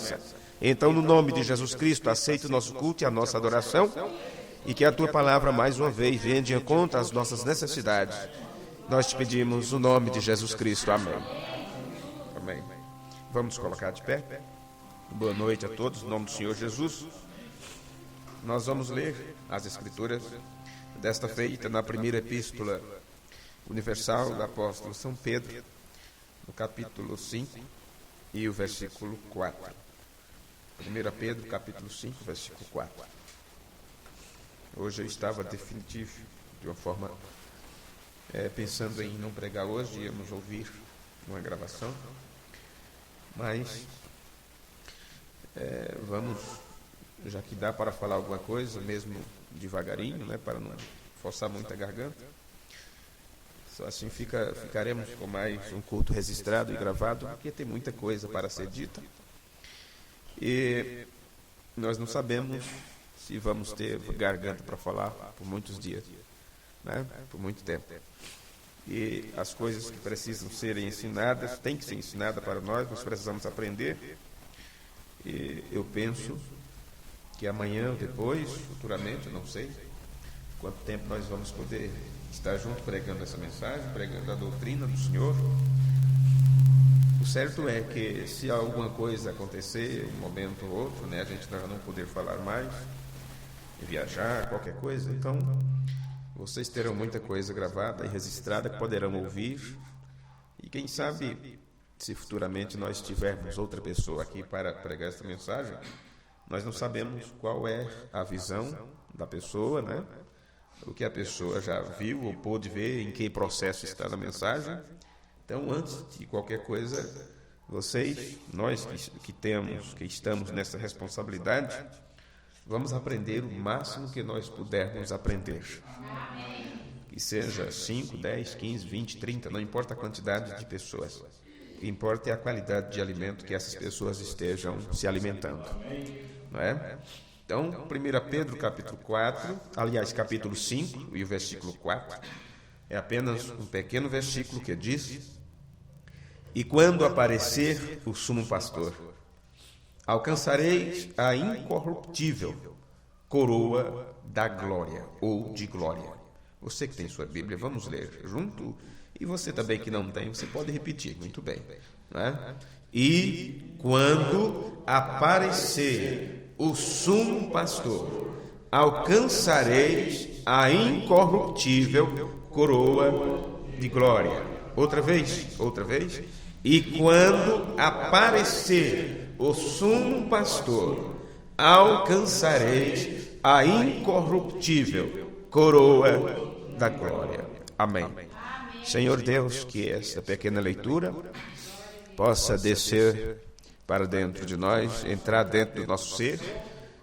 promessa. Então, no nome de Jesus Cristo, aceita o nosso culto e a nossa adoração, e que a tua palavra, mais uma vez, venha de encontro às nossas necessidades. Nós te pedimos no nome de Jesus Cristo. Amém. Amém. Vamos colocar de pé. Boa noite a todos, no nome do Senhor Jesus. Nós vamos ler as Escrituras desta feita na primeira epístola universal do apóstolo São Pedro, no capítulo 5 e o versículo 4. 1 Pedro, capítulo 5, versículo 4. Hoje eu estava definitivo, de uma forma, pensando em não pregar hoje, íamos ouvir uma gravação, mas vamos, já que dá para falar alguma coisa, mesmo devagarinho, né, para não forçar muito a garganta, só assim ficaremos com mais um culto registrado e gravado, porque tem muita coisa para ser dita, e nós não sabemos se vamos ter garganta para falar por muitos dias, né? Por muito tempo. E as coisas que precisam serem ensinadas, têm que ser ensinadas para nós precisamos aprender. E eu penso que amanhã ou depois, futuramente, eu não sei quanto tempo nós vamos poder estar juntos pregando essa mensagem, pregando a doutrina do Senhor. O certo é que se alguma coisa acontecer, um momento ou outro, né, a gente não poder falar mais, viajar, qualquer coisa, então vocês terão muita coisa gravada e registrada que poderão ouvir, e quem sabe, se futuramente nós tivermos outra pessoa aqui para pregar essa mensagem, nós não sabemos qual é a visão da pessoa, né? O que a pessoa já viu ou pôde ver, em que processo está na mensagem. Então, antes de qualquer coisa, vocês, nós que estamos nessa responsabilidade, vamos aprender o máximo que nós pudermos aprender. Que seja 5, 10, 15, 20, 30, não importa a quantidade de pessoas. O que importa é a qualidade de alimento que essas pessoas estejam se alimentando. Não é? Então, 1 Pedro capítulo 4, aliás, capítulo 5 e o versículo 4, é apenas um pequeno versículo que diz: e quando aparecer o sumo pastor, alcançareis a incorruptível coroa da glória, ou de glória. Você que tem sua Bíblia, vamos ler junto. E você também que não tem, você pode repetir, muito bem. Né? E quando aparecer o sumo pastor, alcançareis a incorruptível coroa de glória. Outra vez. E quando aparecer o sumo pastor, alcançareis a incorruptível coroa da glória. Amém. Senhor Deus, que esta pequena leitura possa descer para dentro de nós, entrar dentro do nosso ser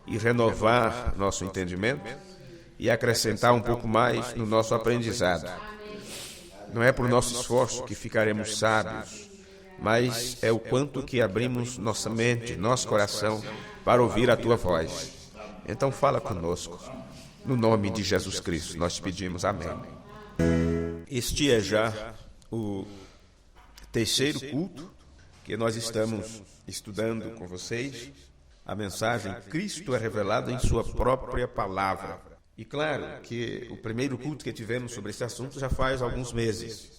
e renovar nosso entendimento e acrescentar um pouco mais no nosso aprendizado. Não é por nosso esforço que ficaremos sábios, mas é o quanto que abrimos nossa mente, nosso coração para ouvir a Tua voz. Então fala conosco. No nome de Jesus Cristo, nós te pedimos. Amém. Este é já o terceiro culto que nós estamos estudando com vocês. A mensagem Cristo é revelado em sua própria palavra. E claro que o primeiro culto que tivemos sobre esse assunto já faz alguns meses.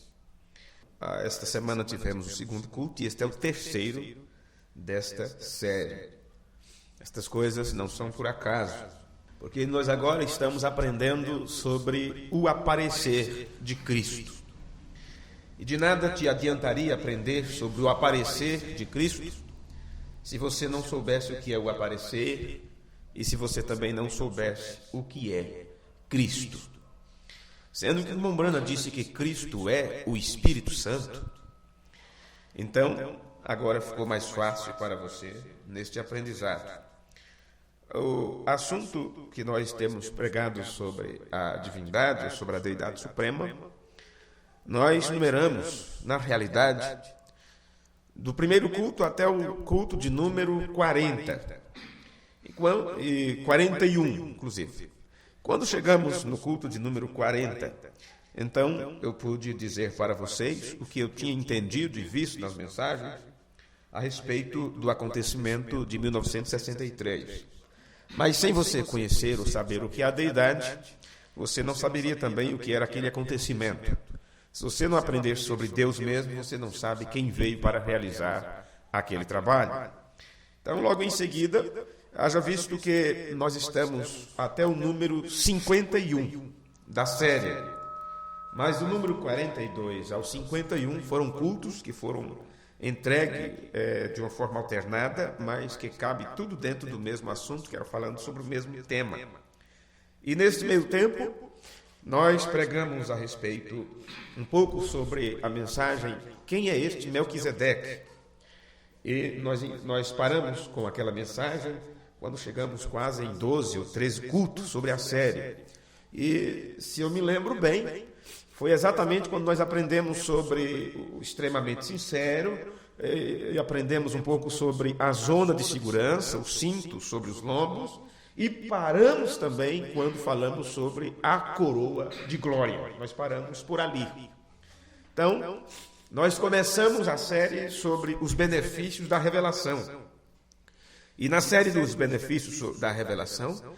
Esta semana tivemos o segundo culto e este é o terceiro desta série. Estas coisas não são por acaso, porque nós agora estamos aprendendo sobre o aparecer de Cristo. E de nada te adiantaria aprender sobre o aparecer de Cristo se você não soubesse o que é o aparecer e se você também não soubesse o que é Cristo. Sendo que Mombrana disse que Cristo é o Espírito Santo, então agora ficou mais fácil para você neste aprendizado. O assunto que nós temos pregado sobre a divindade, sobre a deidade suprema, nós numeramos, na realidade, do primeiro culto até o culto de número 40, e 41, inclusive. Quando chegamos no culto de número 40, então eu pude dizer para vocês o que eu tinha entendido e visto nas mensagens, a respeito do acontecimento de 1963. Mas sem você conhecer ou saber o que é a deidade, você não saberia também o que era aquele acontecimento. Se você não aprender sobre Deus mesmo, você não sabe quem veio para realizar aquele trabalho. Então, logo em seguida, haja visto que nós estamos até o número 51 da série. Mas do número 42 ao 51 foram cultos que foram entregues de uma forma alternada, mas que cabe tudo dentro do mesmo assunto, que era falando sobre o mesmo tema. E nesse meio tempo, nós pregamos a respeito um pouco sobre a mensagem Quem é este Melquisedeque? E nós paramos com aquela mensagem quando chegamos quase em 12 ou 13 cultos sobre a série. E, se eu me lembro bem, foi exatamente quando nós aprendemos sobre o extremamente sincero, e aprendemos um pouco sobre a zona de segurança, o cinto sobre os lombos, e paramos também quando falamos sobre a coroa de glória. Nós paramos por ali. Então, nós começamos a série sobre os benefícios da revelação. E na série dos benefícios da revelação,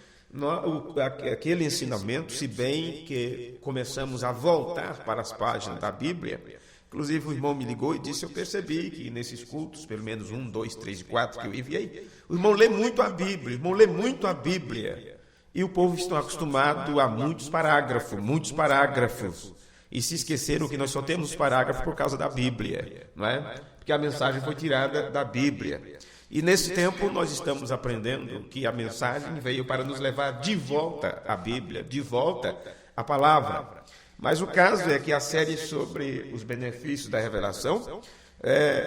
aquele ensinamento, se bem que começamos a voltar para as páginas da Bíblia, inclusive o irmão me ligou e disse, eu percebi que nesses cultos, pelo menos 1, 2, 3 e 4 que eu enviei, o irmão lê muito a Bíblia, e o povo está acostumado a muitos parágrafos, e se esqueceram que nós só temos parágrafos por causa da Bíblia, não é? Porque a mensagem foi tirada da Bíblia. E nesse tempo nós estamos aprendendo que a mensagem veio para nos levar de volta à Bíblia, de volta à palavra. Mas o caso é que a série sobre os benefícios da revelação,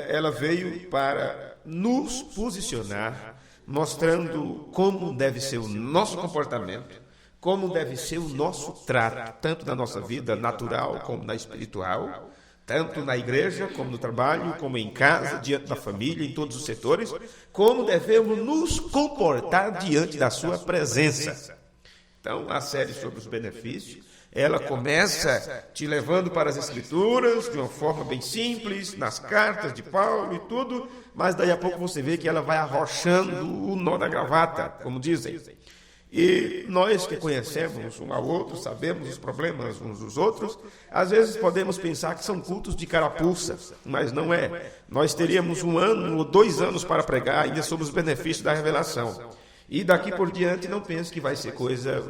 ela veio para nos posicionar, mostrando como deve ser o nosso comportamento, como deve ser o nosso trato, tanto na nossa vida natural como na espiritual, tanto na igreja, como no trabalho, como em casa, diante da família, em todos os setores, como devemos nos comportar diante da sua presença. Então, a série sobre os benefícios, ela começa te levando para as Escrituras, de uma forma bem simples, nas cartas de Paulo e tudo, mas daí a pouco você vê que ela vai arrochando o nó da gravata, como dizem. E nós que conhecemos um ao outro, sabemos os problemas uns dos outros, às vezes podemos pensar que são cultos de carapuça, mas não é. Nós teríamos 1 ano ou 2 anos para pregar ainda sobre os benefícios da revelação. E daqui por diante não pense que vai ser coisa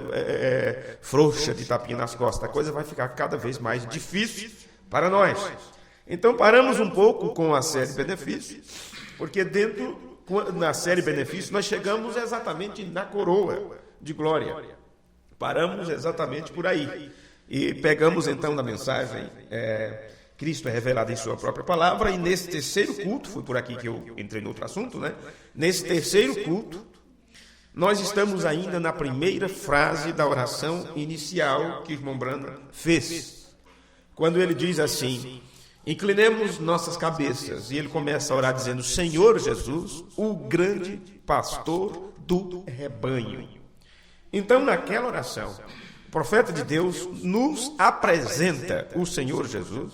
frouxa de tapinha nas costas. A coisa vai ficar cada vez mais difícil para nós. Então paramos um pouco com a série Benefícios, porque na série Benefícios nós chegamos exatamente na coroa de glória. Paramos exatamente por aí. E pegamos então na mensagem Cristo é revelado em sua própria palavra, e nesse terceiro culto, foi por aqui que eu entrei no outro assunto, né? Nesse terceiro culto, nós estamos ainda na primeira frase da oração inicial que o irmão Branham fez. Quando ele diz assim, inclinemos nossas cabeças, e ele começa a orar dizendo, Senhor Jesus, o grande pastor do rebanho. Então, naquela oração, o profeta de Deus nos apresenta o Senhor Jesus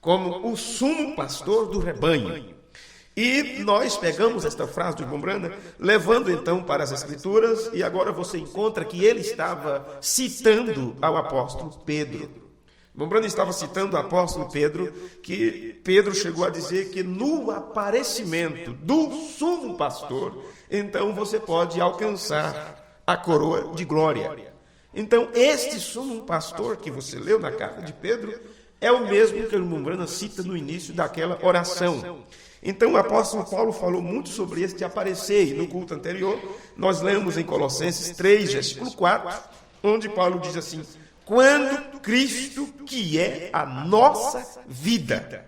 como o sumo pastor do rebanho. E nós pegamos esta frase do irmão Branham, levando então para as Escrituras, e agora você encontra que ele estava citando ao apóstolo Pedro. O irmão Branham estava citando o apóstolo Pedro, que Pedro chegou a dizer que no aparecimento do sumo pastor, então você pode alcançar a coroa de glória. Então, este sumo pastor que você leu na carta de Pedro é o mesmo que o irmão Branham cita no início daquela oração. Então, o apóstolo Paulo falou muito sobre este aparecer, e no culto anterior, nós lemos em Colossenses 3, versículo 4, onde Paulo diz assim, quando Cristo, que é a nossa vida.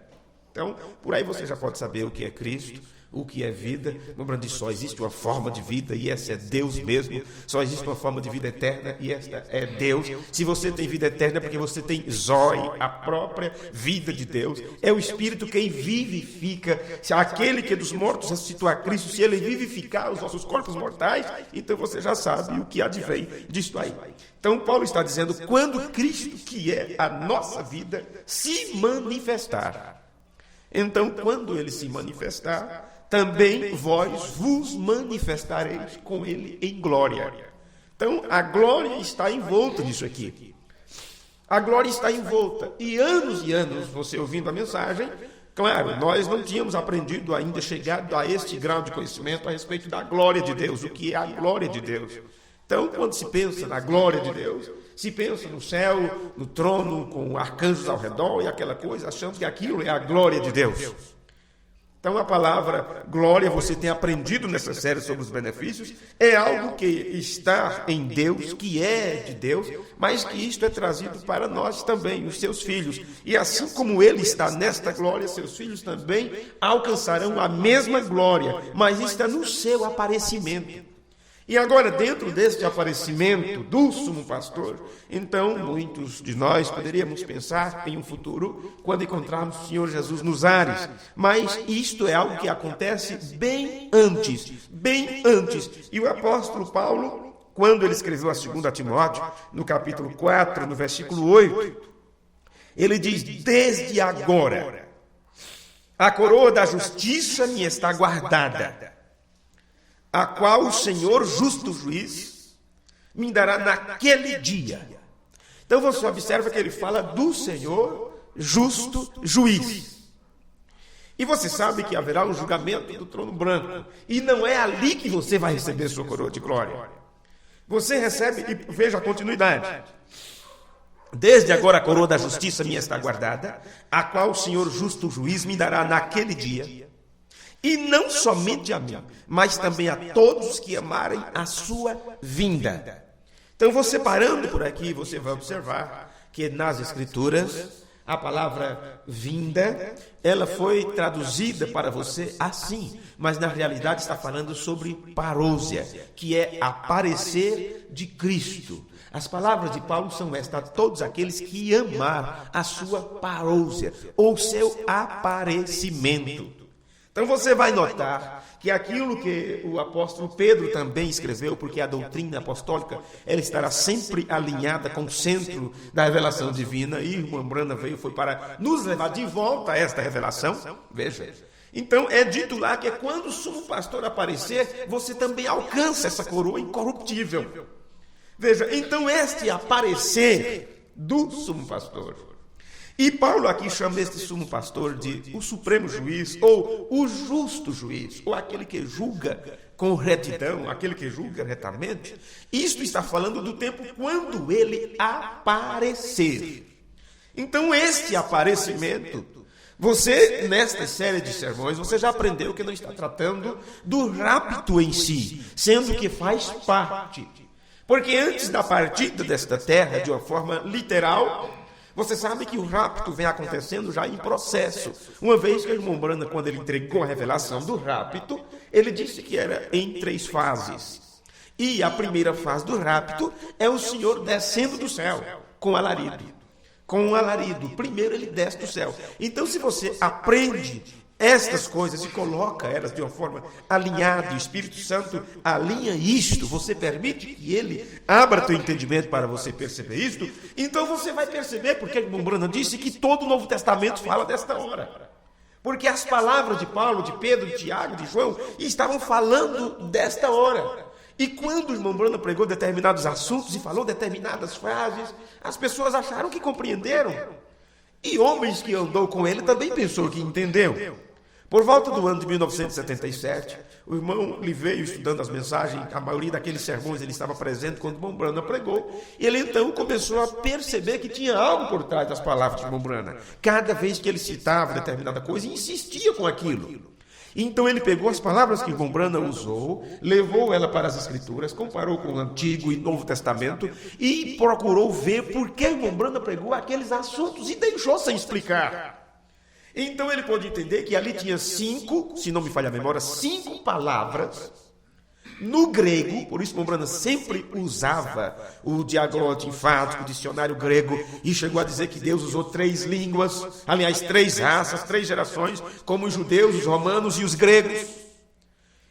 Então, por aí você já pode saber o que é Cristo, o que é vida. Lembrando disso, só existe uma forma de vida, e essa é Deus mesmo. Só existe uma forma de vida eterna, e esta é Deus. Se você tem vida eterna, é porque você tem Zoe, a própria vida de Deus. É o Espírito quem vivifica. Se aquele que dos mortos ressuscitou a Cristo, se ele vivificar os nossos corpos mortais, então você já sabe o que advém disso aí. Então Paulo está dizendo, quando Cristo, que é a nossa vida, se manifestar. Então, quando ele se manifestar, também vós vos manifestareis com ele em glória. Então, a glória está envolta nisso aqui. A glória está envolta. E anos, você ouvindo a mensagem, claro, nós não tínhamos aprendido ainda, chegado a este grau de conhecimento a respeito da glória de Deus, o que é a glória de Deus. Então, quando se pensa na glória de Deus, se pensa no céu, no trono, com arcanjos ao redor e aquela coisa, achando que aquilo é a glória de Deus. Então, a palavra glória, você tem aprendido nessa série sobre os benefícios, é algo que está em Deus, que é de Deus, mas que isto é trazido para nós também, os seus filhos. E assim como ele está nesta glória, seus filhos também alcançarão a mesma glória, mas está no seu aparecimento. E agora, dentro deste aparecimento do sumo pastor, então, muitos de nós poderíamos pensar em um futuro quando encontrarmos o Senhor Jesus nos ares. Mas isto é algo que acontece bem antes. E o apóstolo Paulo, quando ele escreveu a 2 Timóteo, no capítulo 4, no versículo 8, ele diz: desde agora, a coroa da justiça me está guardada, a qual o Senhor, justo juiz, me dará naquele dia. Então você observa que ele fala do Senhor, justo juiz. E você sabe que haverá um julgamento do trono branco. E não é ali que você vai receber sua coroa de glória. Você recebe, e veja a continuidade. Desde agora a coroa da justiça minha está guardada, a qual o Senhor, justo juiz, me dará naquele dia. E não somente a mim, mas também a todos que amarem a sua vinda. Então, você parando por aqui, você vai observar que nas Escrituras, a palavra vinda, ela foi traduzida para você assim, mas na realidade está falando sobre parousia, que é aparecer de Cristo. As palavras de Paulo são estas: a todos aqueles que amar a sua parousia, ou seu aparecimento. Então você vai notar que aquilo que o apóstolo Pedro também escreveu, porque a doutrina apostólica ela estará sempre alinhada com o centro da revelação divina, e o irmão Brana foi para nos levar de volta a esta revelação. Veja. Então é dito lá que quando o sumo pastor aparecer, você também alcança essa coroa incorruptível. Veja, então este aparecer do sumo pastor. E Paulo aqui chama este sumo pastor de o supremo juiz, ou o justo juiz, ou aquele que julga com retidão, aquele que julga retamente. Isto está falando do tempo quando ele aparecer. Então, este aparecimento, você, nesta série de sermões, você já aprendeu que não está tratando do rapto em si, sendo que faz parte. Porque antes da partida desta terra, de uma forma literal, você sabe que o rapto vem acontecendo já em processo. Uma vez que o irmão Brana, quando ele entregou a revelação do rapto, ele disse que era em 3 fases. E a primeira fase do rapto é o Senhor descendo do céu com alarido. Com um alarido. Primeiro ele desce do céu. Então, se você aprende estas coisas e coloca elas de uma forma alinhada, o Espírito Santo alinha isto, você permite que ele abra teu entendimento para você perceber isto, então você vai perceber porque o irmão Brana disse que todo o Novo Testamento fala desta hora. Porque as palavras de Paulo, de Pedro, de Tiago, de João estavam falando desta hora. E quando o irmão Brana pregou determinados assuntos e falou determinadas frases, as pessoas acharam que compreenderam. E homens que andou com ele também pensou que entendeu. Por volta do ano de 1977, o irmão lhe veio estudando as mensagens, a maioria daqueles sermões ele estava presente quando o irmão Brana pregou, e ele então começou a perceber que tinha algo por trás das palavras do irmão Brana. Cada vez que ele citava determinada coisa, insistia com aquilo. Então ele pegou as palavras que o irmão Brana usou, levou ela para as Escrituras, comparou com o Antigo e Novo Testamento e procurou ver por que o irmão Brana pregou aqueles assuntos e deixou sem explicar. Então ele pôde entender que ali tinha 5, se não me falha a memória, 5 palavras no grego, por isso o irmão Brana sempre usava o diaglote enfático, o dicionário grego, e chegou a dizer que Deus usou 3 línguas, aliás, 3 raças, 3 gerações, como os judeus, os romanos e os gregos.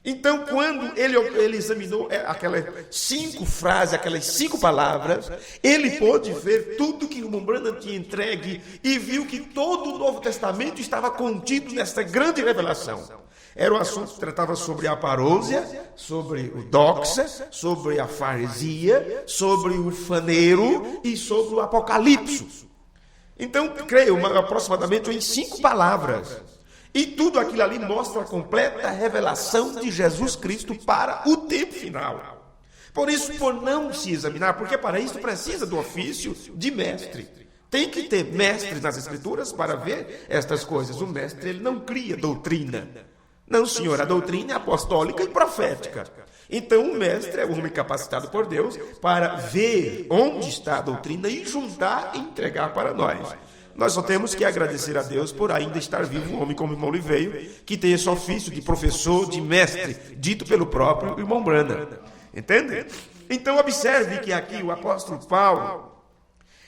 Então, quando ele examinou aquelas 5 frases, aquelas 5 palavras, ele pôde ver tudo que o irmão Brana tinha entregue e viu que todo o Novo Testamento estava contido nesta grande revelação. Era o assunto que tratava sobre a parousia, sobre o doxa, sobre a faresia, sobre o faneiro e sobre o apocalipse. Então, creio, aproximadamente em 5 palavras. E tudo aquilo ali mostra a completa revelação de Jesus Cristo para o tempo final. Por isso, por não se examinar, porque para isso precisa do ofício de mestre. Tem que ter mestre nas Escrituras para ver estas coisas. O mestre, ele não cria doutrina. Não, senhor, a doutrina é apostólica e profética. Então, o mestre é o homem capacitado por Deus para ver onde está a doutrina e juntar e entregar para nós. Nós só temos que agradecer a Deus por ainda estar vivo um homem como o irmão Oliveira, que tem esse ofício de professor, de mestre, dito pelo próprio irmão Branham. Entende? Então, observe que aqui o apóstolo Paulo,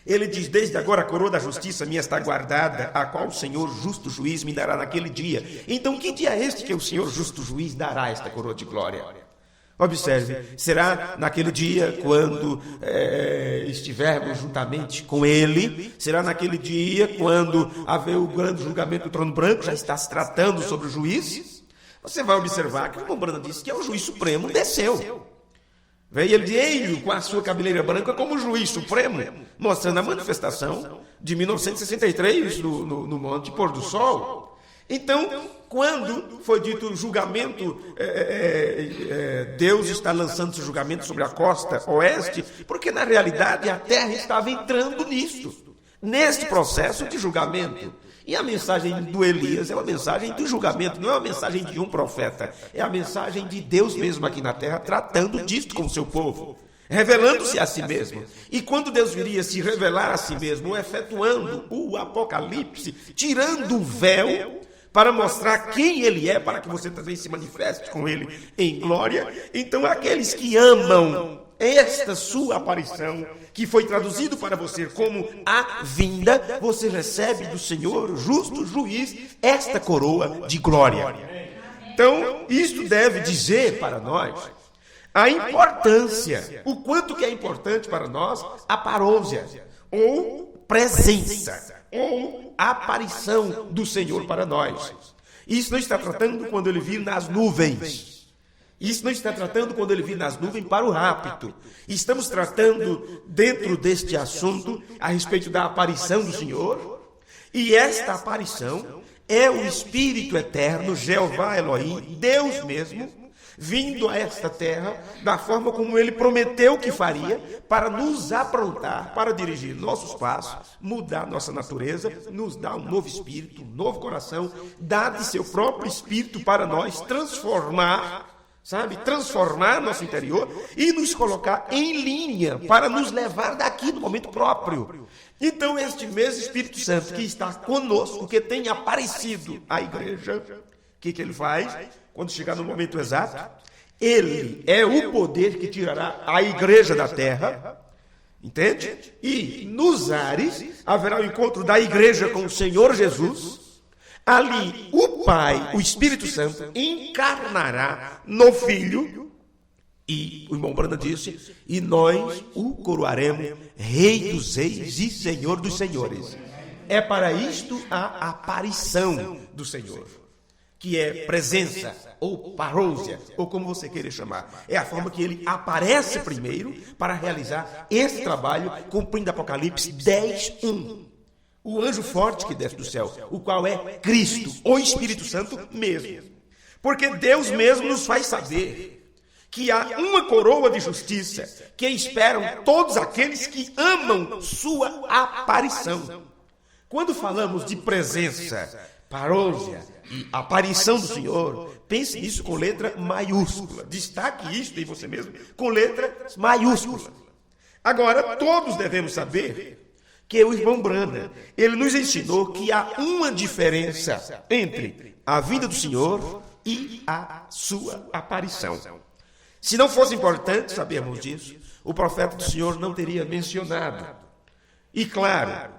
ele diz: desde agora a coroa da justiça minha está guardada, a qual o Senhor justo juiz me dará naquele dia. Então, que dia é este que o Senhor justo juiz dará esta coroa de glória? Observe, será naquele dia quando estivermos juntamente com Ele, será naquele dia quando haver o grande julgamento do trono branco, já está se tratando sobre o juiz. Você vai observar que o irmão Branham disse que é o juiz supremo, desceu. Veio ele de ele com a sua cabeleira branca como juiz supremo, mostrando a manifestação de 1963 no Monte Pôr do Sol. Então, quando foi dito o julgamento, Deus está lançando seu julgamento sobre a costa oeste, porque na realidade a terra estava entrando neste processo de julgamento. E a mensagem do Elias é uma mensagem de julgamento, não é uma mensagem de um profeta, é a mensagem de Deus mesmo aqui na terra, tratando disto com o seu povo, revelando-se a si mesmo. E quando Deus viria se revelar a si mesmo, efetuando o apocalipse, tirando o véu, para mostrar quem Ele é, para que você também se manifeste com Ele em glória. Então, aqueles que amam esta sua aparição, que foi traduzido para você como a vinda, você recebe do Senhor, justo juiz, esta coroa de glória. Então, isto deve dizer para nós a importância, o quanto que é importante para nós a parousia, ou presença, ou aparição do Senhor para nós. Isso não está tratando quando Ele vir nas nuvens. Isso não está tratando quando Ele vir nas nuvens para o rapto. Estamos tratando dentro deste assunto a respeito da aparição do Senhor. E esta aparição é o Espírito Eterno, Jeová Elohim, Deus mesmo, vindo a esta terra da forma como Ele prometeu que faria, para nos aprontar, para dirigir nossos passos, mudar nossa natureza, nos dar um novo espírito, um novo coração, dar de seu próprio espírito para nós, transformar nosso interior e nos colocar em linha para nos levar daqui no momento próprio. Então, este mesmo Espírito Santo que está conosco, que tem aparecido à igreja, o que ele faz? Quando chegar no momento exato, Ele é o poder que tirará a igreja da terra, entende? E nos ares haverá o encontro da igreja com o Senhor Jesus. Ali o Pai, o Espírito Santo, encarnará no Filho, e o irmão Branham disse, e nós o coroaremos Rei dos Reis e Senhor dos Senhores. É para isto a aparição do Senhor, que é presença, ou parousia, ou como você queira chamar. É a forma que Ele aparece primeiro para realizar esse trabalho, cumprindo Apocalipse 10:1. O anjo forte que desce do céu, o qual é Cristo, o Espírito Santo mesmo. Porque Deus mesmo nos faz saber que há uma coroa de justiça que esperam todos aqueles que amam sua aparição. Quando falamos de presença, parousia e aparição do Senhor, pense nisso com letra maiúscula. Destaque isto em você mesmo com letra maiúscula. Agora, todos devemos saber que o irmão Branham, ele nos ensinou que há uma diferença entre a vinda do Senhor e a sua aparição. Se não fosse importante sabermos disso, o profeta do Senhor não teria mencionado. E claro,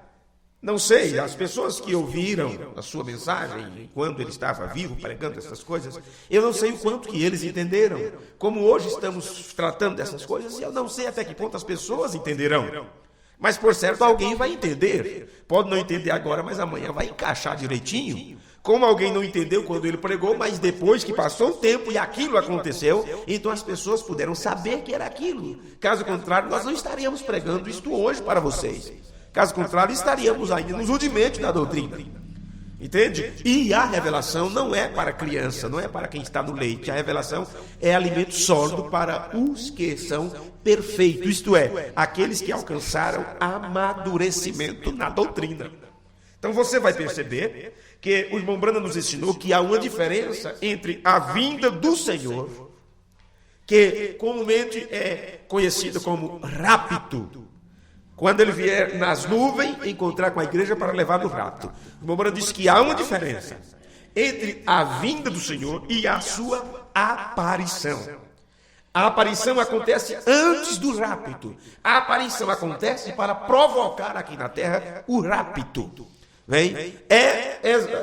não sei, as pessoas que ouviram a sua mensagem, quando ele estava vivo, pregando essas coisas, eu não sei o quanto que eles entenderam. Como hoje estamos tratando dessas coisas, eu não sei até que ponto as pessoas entenderão. Mas, por certo, alguém vai entender. Pode não entender agora, mas amanhã vai encaixar direitinho Como alguém não entendeu quando ele pregou, mas depois que passou um tempo e aquilo aconteceu, então as pessoas puderam saber que era aquilo. Caso contrário, nós não estaríamos pregando isto hoje para vocês. Caso contrário, estaríamos ainda nos rudimentos da doutrina. Entende? E a revelação não é para criança, não é para quem está no leite. A revelação é alimento sólido para os que são perfeitos, isto é, aqueles que alcançaram amadurecimento na doutrina. Então você vai perceber que o irmão Branham nos ensinou que há uma diferença entre a vinda do Senhor, que comumente é conhecida como rapto, quando ele vier nas nuvens encontrar com a igreja para levar no rapto. O irmão Branham disse que há uma diferença entre a vinda do Senhor e a sua aparição. A aparição acontece antes do rapto. A aparição acontece para provocar aqui na terra o rapto. Vem? É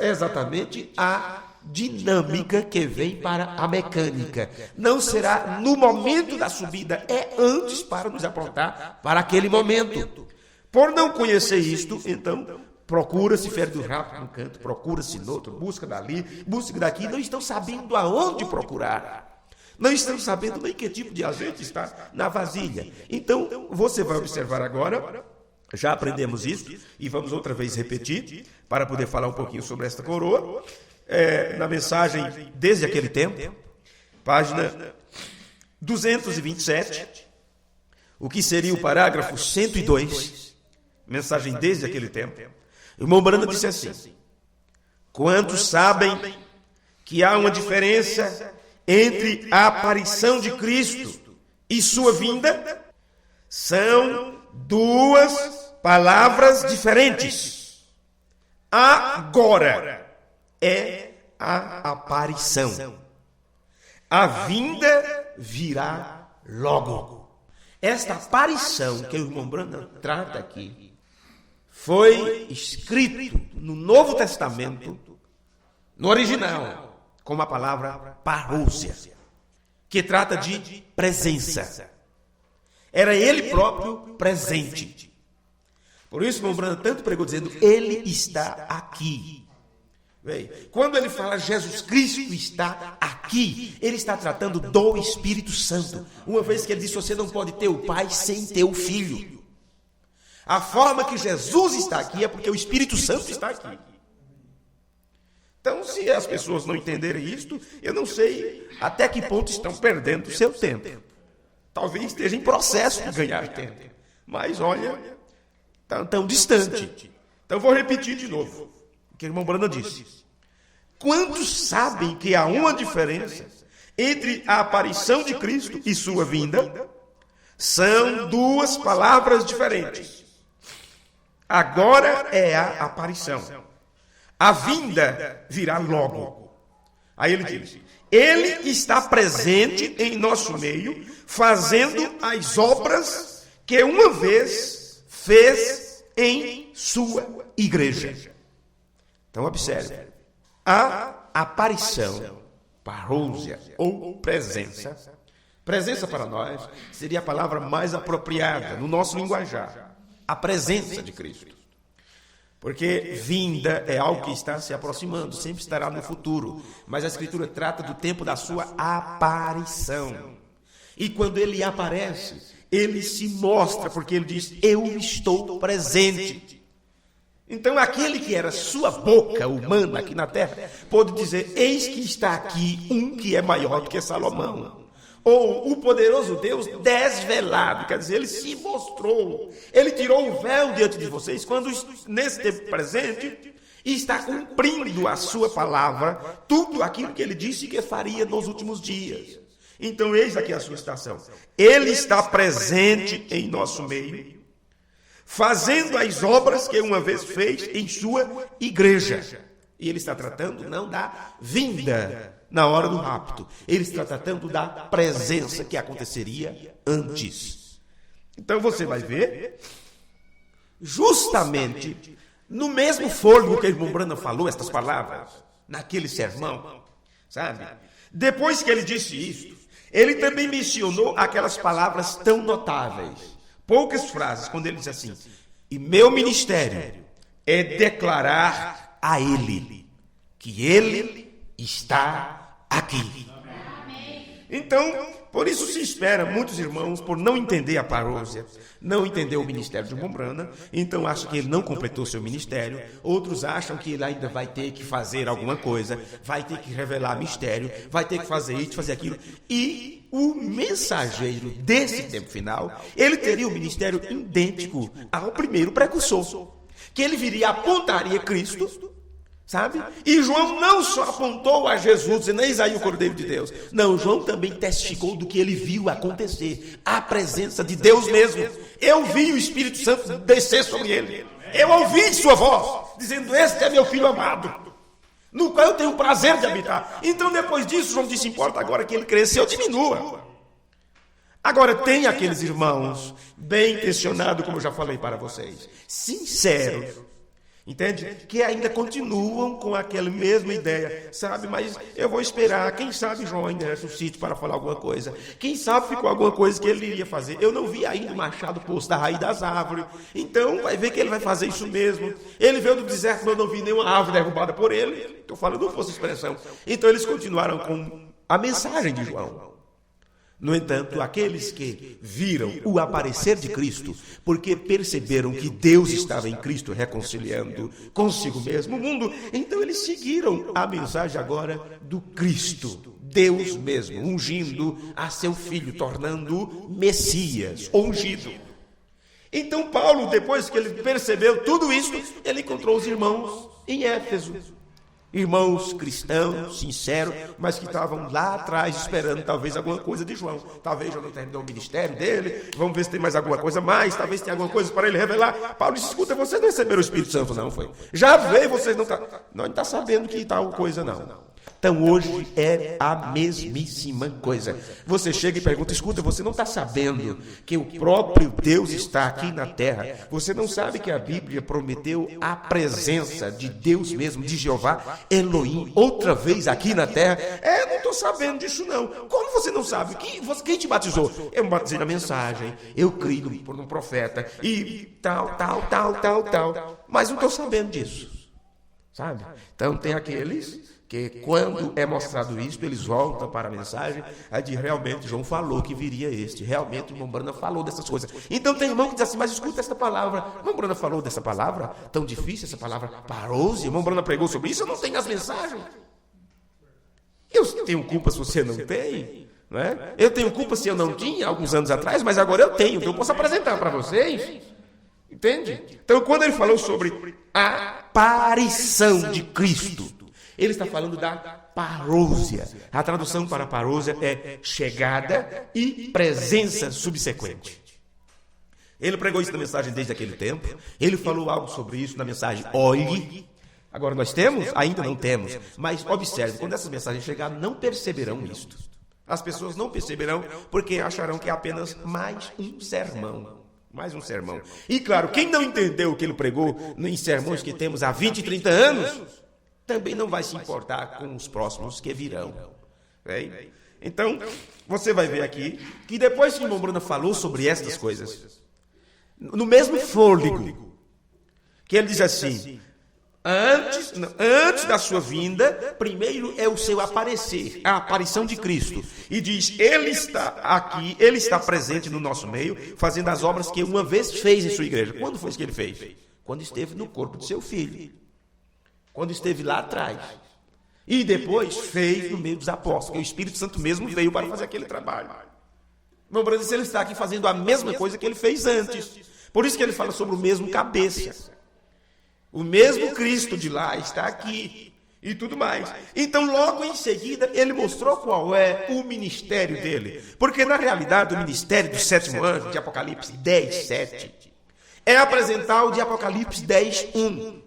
exatamente a dinâmica que vem para a mecânica. Não será no momento da subida, é antes para nos apontar para aquele momento. Por não conhecer isto, então, procura-se fere do rapto num canto, procura-se no outro, busca dali, busca daqui, não estão sabendo aonde procurar. Não estão sabendo nem que tipo de azeite está na vasilha. Então, você vai observar agora. Já aprendemos isso e vamos outra vez repetir para poder falar um pouquinho sobre esta coroa. Na mensagem Desde Aquele Tempo, página 227, o que seria o parágrafo 102, mensagem Desde Aquele Tempo. O irmão Branham disse assim: quantos sabem que há uma diferença entre a aparição de Cristo e sua vinda? São duas palavras diferentes. Agora é a aparição. A vinda virá logo. Esta aparição que o irmão Branham trata aqui foi escrito no Novo Testamento, no original, com a palavra parousia, que trata de presença. Era ele próprio presente. Por isso, o irmão Branham tanto pregou dizendo, ele está aqui. Quando ele fala Jesus Cristo está aqui, ele está tratando do Espírito Santo. Uma vez que ele disse, você não pode ter o Pai sem ter o Filho. A forma que Jesus está aqui é porque o Espírito Santo está aqui. Então, se as pessoas não entenderem isto, eu não sei até que ponto estão perdendo o seu tempo. Talvez esteja em processo de ganhar tempo. Mas, olha, tão distante. Então, vou repetir de novo o que o irmão Branham disse. Quantos sabem que há uma diferença entre a aparição de Cristo e sua vinda? São duas palavras diferentes. Agora é a aparição. A vinda virá logo. Aí ele diz, ele está presente em nosso meio, fazendo as obras que uma vez fez em sua igreja. Então observe, a aparição, parousia ou presença para nós seria a palavra mais apropriada no nosso linguajar, a presença de Cristo. Porque vinda é algo que está se aproximando, sempre estará no futuro, mas a Escritura trata do tempo da sua aparição. E quando ele aparece, ele se mostra, porque ele diz, eu estou presente. Então aquele que era sua boca humana aqui na terra, pôde dizer, eis que está aqui um que é maior do que Salomão. Ou o poderoso Deus desvelado, quer dizer, ele se mostrou, ele tirou o véu diante de vocês, quando nesse tempo presente, está cumprindo a sua palavra, tudo aquilo que ele disse que faria nos últimos dias. Então eis aqui a sua estação, ele está presente em nosso meio, fazendo as obras que uma vez fez em sua igreja. E ele está tratando não da vinda na hora do rapto. Ele está tratando da presença que aconteceria antes. Então você vai ver, justamente no mesmo fôlego que o irmão Branham falou estas palavras, naquele sermão, sabe? Depois que ele disse isso, ele também mencionou aquelas palavras tão notáveis, poucas frases, quando ele diz assim, e meu ministério é declarar a ele que ele está aqui. Então, por isso se espera, muitos irmãos, por não entender a parousia, não entender o ministério de Mombrana, então acham que ele não completou seu ministério, outros acham que ele ainda vai ter que fazer alguma coisa, vai ter que revelar mistério, vai ter que fazer isso, fazer aquilo, e o mensageiro desse tempo final, ele teria um ministério idêntico ao primeiro precursor, que ele viria, apontaria Cristo, sabe? E João não só apontou a Jesus, e nem aí o Cordeiro de Deus. Não, João também testificou do que ele viu acontecer. A presença de Deus mesmo. Eu vi o Espírito Santo descer sobre ele. Eu ouvi sua voz, dizendo, este é meu filho amado, no qual eu tenho o prazer de habitar. Então depois disso, João disse, importa agora que ele cresça, eu diminua. Agora tem aqueles irmãos, bem intencionados, como eu já falei para vocês, sinceros, entende? Que ainda continuam com aquela mesma ideia, sabe? Mas eu vou esperar, quem sabe João ainda ressuscite para falar alguma coisa. Quem sabe ficou alguma coisa que ele iria fazer. Eu não vi ainda o machado posto da raiz das árvores. Então vai ver que ele vai fazer isso mesmo. Ele veio do deserto, mas eu não vi nenhuma árvore derrubada por ele. Estou falando não fosse expressão. Então eles continuaram com a mensagem de João. No entanto, aqueles que viram o aparecer de Cristo, porque perceberam que Deus estava em Cristo reconciliando consigo mesmo o mundo, então eles seguiram a mensagem agora do Cristo, Deus mesmo, ungindo a seu Filho, tornando Messias, ungido. Então Paulo, depois que ele percebeu tudo isso, ele encontrou os irmãos em Éfeso. Irmãos cristãos, sinceros, mas que estavam lá atrás esperando talvez alguma coisa de João. Talvez já não terminou o ministério dele, vamos ver se tem mais alguma coisa mais, talvez tenha alguma coisa para ele revelar. Paulo disse, escuta, vocês não receberam o Espírito Santo, não foi? Já veio, vocês não estão... Não está sabendo que tal coisa, não. Então hoje é a mesmíssima coisa. Você chega e pergunta, escuta, você não está sabendo que o próprio Deus está aqui na terra? Você não sabe que a Bíblia prometeu a presença de Deus mesmo, de Jeová, Elohim, outra vez aqui na terra? Não estou sabendo disso não. Como você não sabe? Quem te batizou? Eu me batizei na mensagem, eu criei por um profeta, e tal. Mas não estou sabendo disso, sabe? Então tem aqueles que quando é mostrado isso, eles voltam para a mensagem, aí de realmente João falou que viria este, realmente o irmão Brana falou dessas coisas. Então tem irmão que diz assim, mas escuta esta palavra, o irmão Brana falou dessa palavra, tão difícil essa palavra, parousia, o irmão Brana pregou sobre isso, eu não tenho as mensagens. Eu tenho culpa se você não tem, não é? Eu tenho culpa se eu não tinha alguns anos atrás, mas agora eu tenho, então eu posso apresentar para vocês. Entende? Então quando ele falou sobre a aparição de Cristo, ele está falando da parousia. A tradução para parousia é chegada e presença subsequente. Ele pregou isso na mensagem desde aquele tempo. Ele falou algo sobre isso na mensagem olhe. Agora nós temos? Ainda não temos. Mas observe, quando essas mensagens chegarem, não perceberão isto. As pessoas não perceberão porque acharão que é apenas mais um sermão. Mais um sermão. E claro, quem não entendeu o que ele pregou em sermões que temos há 20, 30 anos... também não vai se importar com os próximos que virão. Então, você vai ver aqui que depois que o irmão Bruna falou sobre estas coisas, no mesmo fôlego, que ele diz assim, antes da sua vinda, primeiro é o seu aparecer, a aparição de Cristo. E diz, ele está aqui, ele está presente no nosso meio, fazendo as obras que uma vez fez em sua igreja. Quando foi que ele fez? Quando esteve no corpo de seu filho. Quando esteve lá atrás. E depois fez no meio dos apóstolos, porque o Espírito Santo mesmo veio para fazer aquele trabalho. Meu brother, ele está aqui fazendo a mesma coisa que ele fez antes. Por isso que ele fala sobre o mesmo cabeça. O mesmo Cristo de lá está aqui. E tudo mais. Então, logo em seguida, ele mostrou qual é o ministério dele. Porque, na realidade, o ministério do sétimo anjo, de Apocalipse 10, 7, é apresentar o de Apocalipse 10, 1.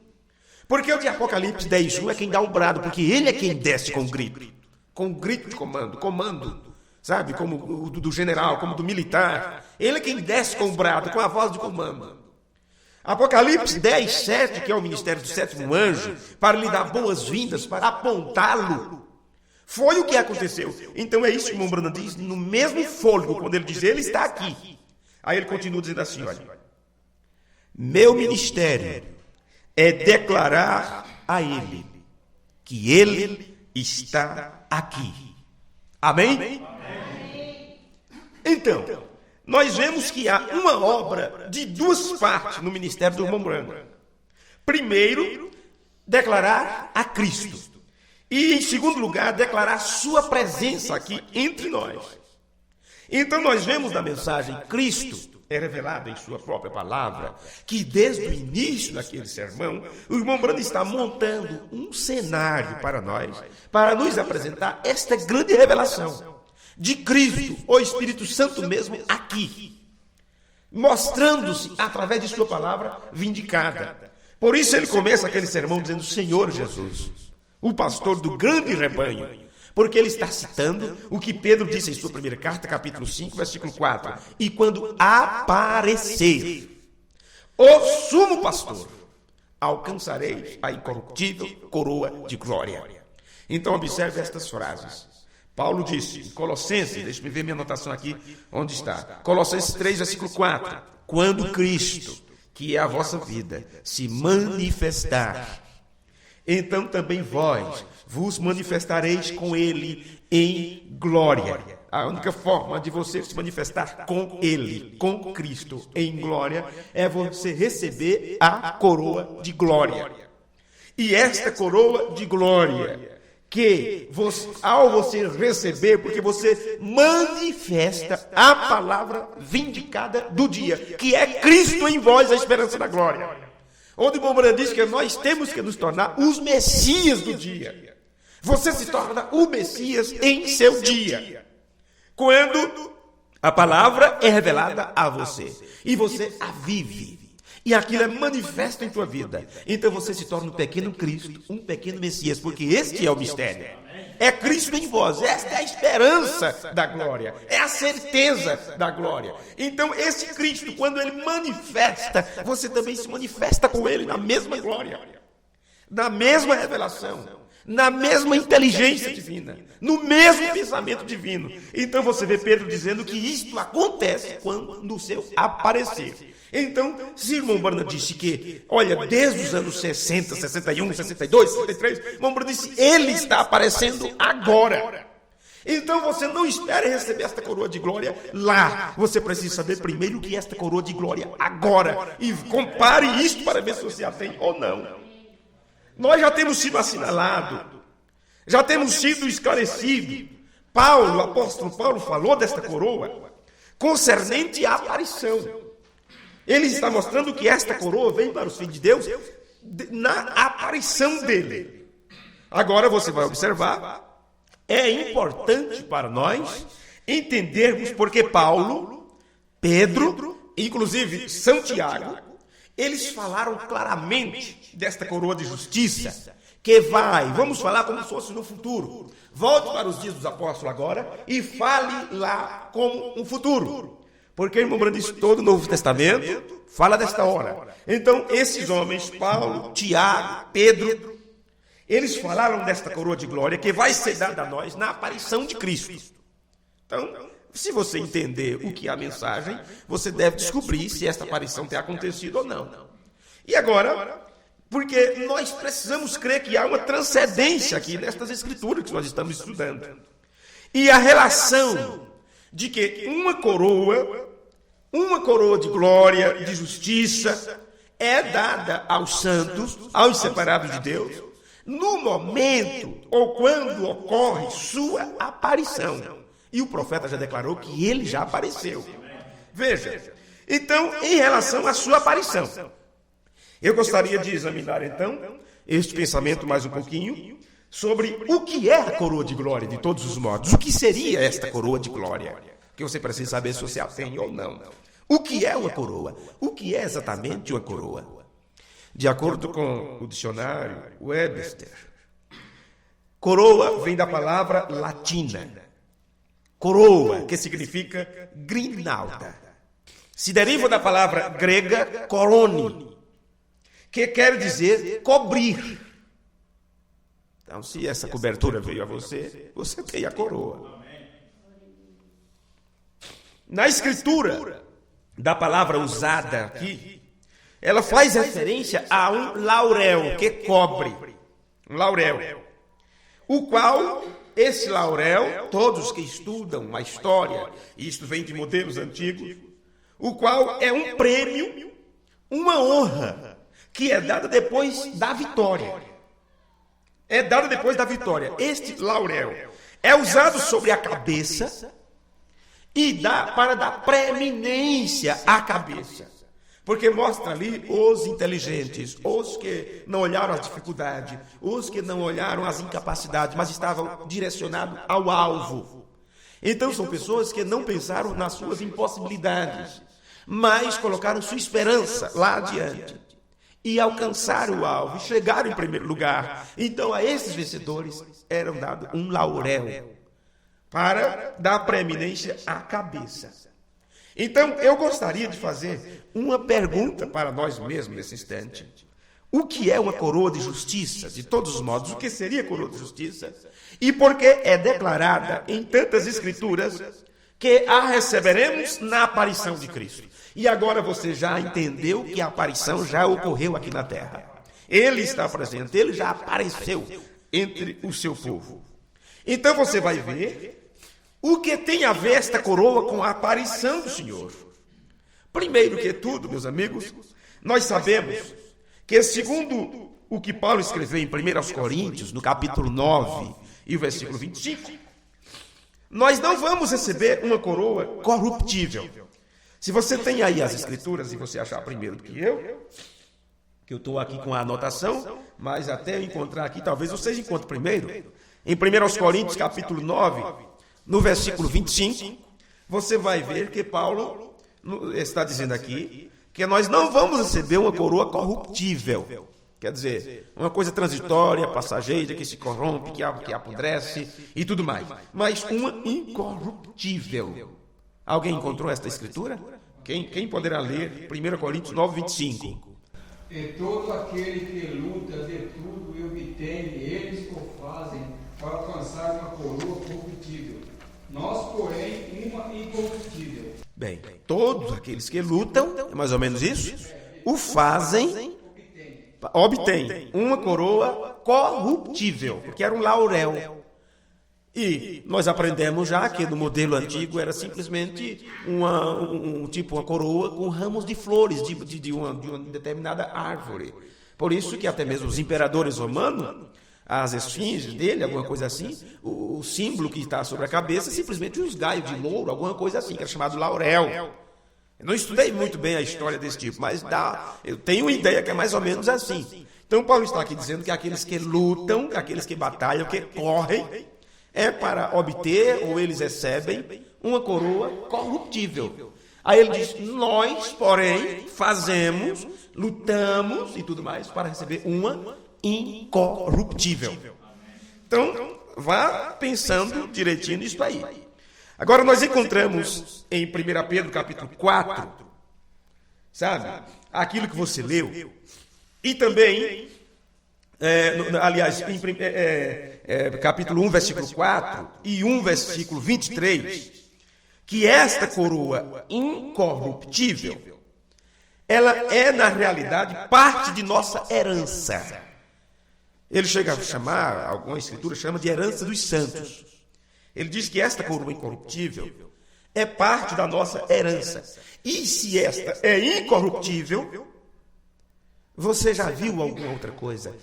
Porque o de Apocalipse 10, 1 é quem dá o brado, porque ele é quem desce com o grito de comando, sabe, como do general, como do militar. Ele é quem desce com o brado, com a voz de comando. Apocalipse 10, 7, que é o ministério do sétimo anjo, para lhe dar boas-vindas, para apontá-lo. Foi o que aconteceu. Então é isso que o irmão Brana diz, no mesmo fôlego, quando ele diz, ele está aqui. Aí ele continua dizendo assim, olha, meu ministério é declarar a ele que Ele está aqui. Amém? Então, nós vemos que há uma obra de duas partes no ministério do irmão Branham. Primeiro, declarar a Cristo. E, em segundo lugar, declarar sua presença aqui entre nós. Então, nós vemos na mensagem, Cristo é revelado em sua própria palavra, que desde o início daquele sermão, o irmão Branham está montando um cenário para nós, para nos apresentar esta grande revelação de Cristo, o Espírito Santo mesmo, aqui, mostrando-se através de sua palavra vindicada. Por isso ele começa aquele sermão dizendo, Senhor Jesus, o pastor do grande rebanho, porque ele está citando o que Pedro disse em sua primeira carta, capítulo 5, versículo 4. E quando aparecer o sumo pastor, alcançareis a incorruptível coroa de glória. Então observe estas frases. Paulo disse em Colossenses, deixa-me ver minha anotação aqui, onde está. Colossenses 3, versículo 4. Quando Cristo, que é a vossa vida, se manifestar, então também vós vos manifestareis com Ele em glória. A única forma de você se manifestar com Ele, com Cristo, em glória, é você receber a coroa de glória. E esta coroa de glória, que você, ao você receber, porque você manifesta a palavra vindicada do dia, que é Cristo em vós, a esperança da glória. Onde o irmão Branham diz que nós temos que nos tornar os Messias do dia. Você se torna o Messias em seu dia, quando a palavra é revelada a você, e você a vive, e aquilo é manifesto em tua vida. Então você se torna um pequeno Cristo, um pequeno Messias, porque este é o mistério. É Cristo em vós, esta é a esperança da glória, é a certeza da glória. Então esse Cristo, quando ele manifesta, você também se manifesta com ele na mesma glória, na mesma revelação, na mesma inteligência divina, no mesmo pensamento divino. Então você vê Pedro dizendo que isto acontece quando no seu aparecer. Então, se o irmão Branham disse que, olha, desde os anos 60, 61, 62, 63, o irmão Branham disse, ele está aparecendo agora. Então você não espere receber esta coroa de glória lá. Você precisa saber primeiro o que é esta coroa de glória agora. E compare isto para ver se você a tem ou não. Nós já temos sido assinalados, já temos sido esclarecidos. Paulo, o apóstolo Paulo, falou desta coroa concernente à aparição. Ele está mostrando que esta coroa vem para os filhos de Deus na aparição dele. Agora você vai observar, é importante para nós entendermos porque Paulo, Pedro, inclusive Santiago, eles falaram claramente desta coroa de justiça, que vamos falar como se fosse no futuro. Volte para os dias dos apóstolos agora e fale lá como um futuro. Porque o irmão Branham disse, todo o Novo Testamento fala desta hora. Então, esses homens, Paulo, Tiago, Pedro, eles falaram desta coroa de glória que vai ser dada a nós na aparição de Cristo. Então, se você entender o que é a mensagem, você deve descobrir se esta aparição tem acontecido ou não. E agora, porque nós precisamos crer que há uma transcendência aqui nestas escrituras que nós estamos estudando. E a relação de que uma coroa de glória, de justiça, é dada aos santos, aos separados de Deus, no momento ou quando ocorre sua aparição. E o profeta já declarou que ele já apareceu. Veja, então, em relação à sua aparição, eu gostaria de examinar, então, este pensamento mais um pouquinho, sobre o que é a coroa de glória, de todos os modos. O que seria esta coroa de glória? Que você precisa saber se você a tem ou não. O que é uma coroa? O que é exatamente uma coroa? De acordo com o dicionário Webster, coroa vem da palavra latina. Coroa, que significa grinalda. Se deriva da palavra grega corone, que quer dizer cobrir. Então, se essa cobertura veio a você, você tem a coroa. Na escritura da palavra usada aqui, ela faz referência a um laurel que cobre. Um laurel. o qual, esse laurel, todos que estudam a história, isto vem de modelos antigos, o qual é um prêmio, uma honra, que é dada depois da vitória. É dada depois da vitória. Este laurel é usado sobre a cabeça e dá para dar preeminência à cabeça. Porque mostra ali os inteligentes, os que não olharam as dificuldades, os que não olharam as incapacidades, mas estavam direcionados ao alvo. Então são pessoas que não pensaram nas suas impossibilidades, mas colocaram sua esperança lá adiante. E alcançaram o alvo, e chegaram em primeiro lugar. Então a esses vencedores eram dado um laurel para dar preeminência à cabeça. Então, eu gostaria de fazer uma pergunta para nós mesmos nesse instante. O que é uma coroa de justiça? De todos os modos, o que seria a coroa de justiça? E por que é declarada em tantas escrituras que a receberemos na aparição de Cristo? E agora você já entendeu que a aparição já ocorreu aqui na terra. Ele está presente, ele já apareceu entre o seu povo. Então você vai ver o que tem a ver esta coroa com a aparição do Senhor? Primeiro que tudo, meus amigos, nós sabemos que, segundo o que Paulo escreveu em 1 Coríntios, no capítulo 9 e o versículo 25, nós não vamos receber uma coroa corruptível. Se você tem aí as escrituras e você achar primeiro do que eu estou aqui com a anotação, mas até eu encontrar aqui, talvez vocês encontrem primeiro, em 1 Coríntios, capítulo 9, no versículo 25, você vai ver que Paulo está dizendo aqui que nós não vamos receber uma coroa corruptível. Quer dizer, uma coisa transitória, passageira, que se corrompe, que apodrece e tudo mais. Mas uma incorruptível. Alguém encontrou esta escritura? Quem poderá ler 1 Coríntios 9, 25? E todo aquele que luta de tudo e obtém, eles o fazem para alcançar uma coroa corruptível. Nós, porém, uma incorruptível. Bem, todos aqueles que lutam, é mais ou menos isso, o fazem, obtêm uma coroa corruptível, porque era um laurel. E nós aprendemos já que no modelo antigo era simplesmente uma coroa com ramos de flores de uma determinada árvore. Por isso que até mesmo os imperadores romanos, as esfinges dele, alguma coisa assim, o símbolo que está sobre a cabeça, simplesmente uns galhos de louro, alguma coisa assim, que era chamado laurel. Eu não estudei muito bem a história desse tipo, mas eu tenho uma ideia que é mais ou menos assim. Então Paulo está aqui dizendo que aqueles que lutam, aqueles que batalham, que correm, é para obter, ou eles recebem, uma coroa corruptível. Aí ele diz, nós, porém, fazemos, lutamos e tudo mais, para receber uma incorruptível. Então, vá pensando direitinho nisso aí. Agora, nós encontramos em 1 Pedro, capítulo 4, sabe? Aquilo que você leu. E também, capítulo 1, versículo 4 e 1, versículo 23, que esta coroa incorruptível, ela é, na realidade, parte de nossa herança. Ele chega a chamar, alguma escritura chama de herança dos santos. Ele diz que esta coroa incorruptível é parte da nossa herança. E se esta é incorruptível, você já viu alguma outra coisa?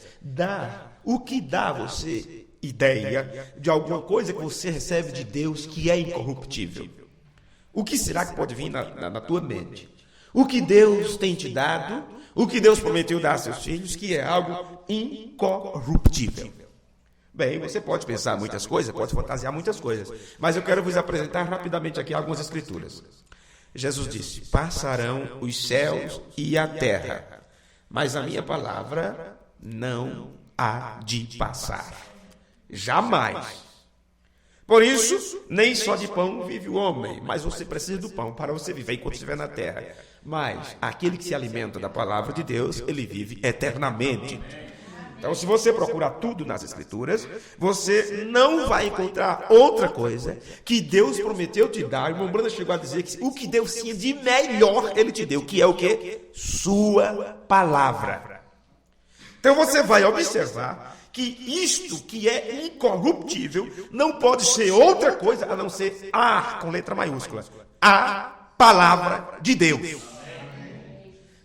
O que dá a você ideia de alguma coisa que você recebe de Deus que é incorruptível? O que será que pode vir na tua mente? O que Deus tem te dado, o que Deus prometeu dar a seus filhos, que é algo incorruptível. Bem, você pode pensar muitas coisas, pode fantasiar muitas coisas, mas eu quero vos apresentar rapidamente aqui algumas escrituras. Jesus disse, passarão os céus e a terra, mas a minha palavra não há de passar. Jamais. Por isso, nem só de pão vive o homem, mas você precisa do pão para você viver enquanto estiver na terra. Mas aquele que se alimenta da palavra de Deus, ele vive eternamente. Então, se você procurar tudo nas Escrituras, você não vai encontrar outra coisa que Deus prometeu te dar. O irmão Branda chegou a dizer que o que Deus tinha de melhor, Ele te deu, que é o quê? Sua palavra. Então, você vai observar que isto que é incorruptível não pode ser outra coisa a não ser a, com letra maiúscula, a palavra de Deus.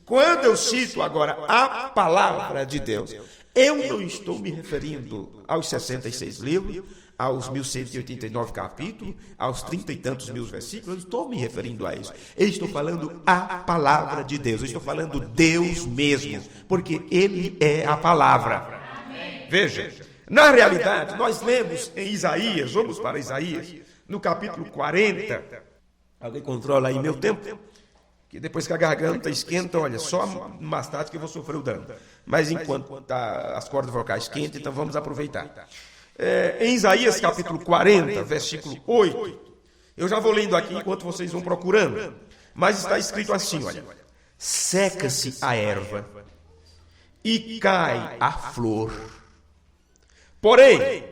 Quando eu cito agora a palavra de Deus, eu não estou me referindo aos 66 livros, aos 1189 capítulos, aos 30 e tantos mil versículos, eu não estou me referindo a isso. Eu estou falando a palavra de Deus, eu estou falando Deus mesmo, porque Ele é a palavra. Veja, na realidade, nós lemos em Isaías, vamos para Isaías, no capítulo 40, alguém controla aí meu tempo? Que depois que a garganta esquenta, olha, só mais tarde que eu vou sofrer o dano. Mas enquanto as cordas vocais quentes, então vamos aproveitar. Em Isaías capítulo 40, versículo 8, eu já vou lendo aqui enquanto vocês vão procurando, mas está escrito assim, olha: seca-se a erva e cai a flor, porém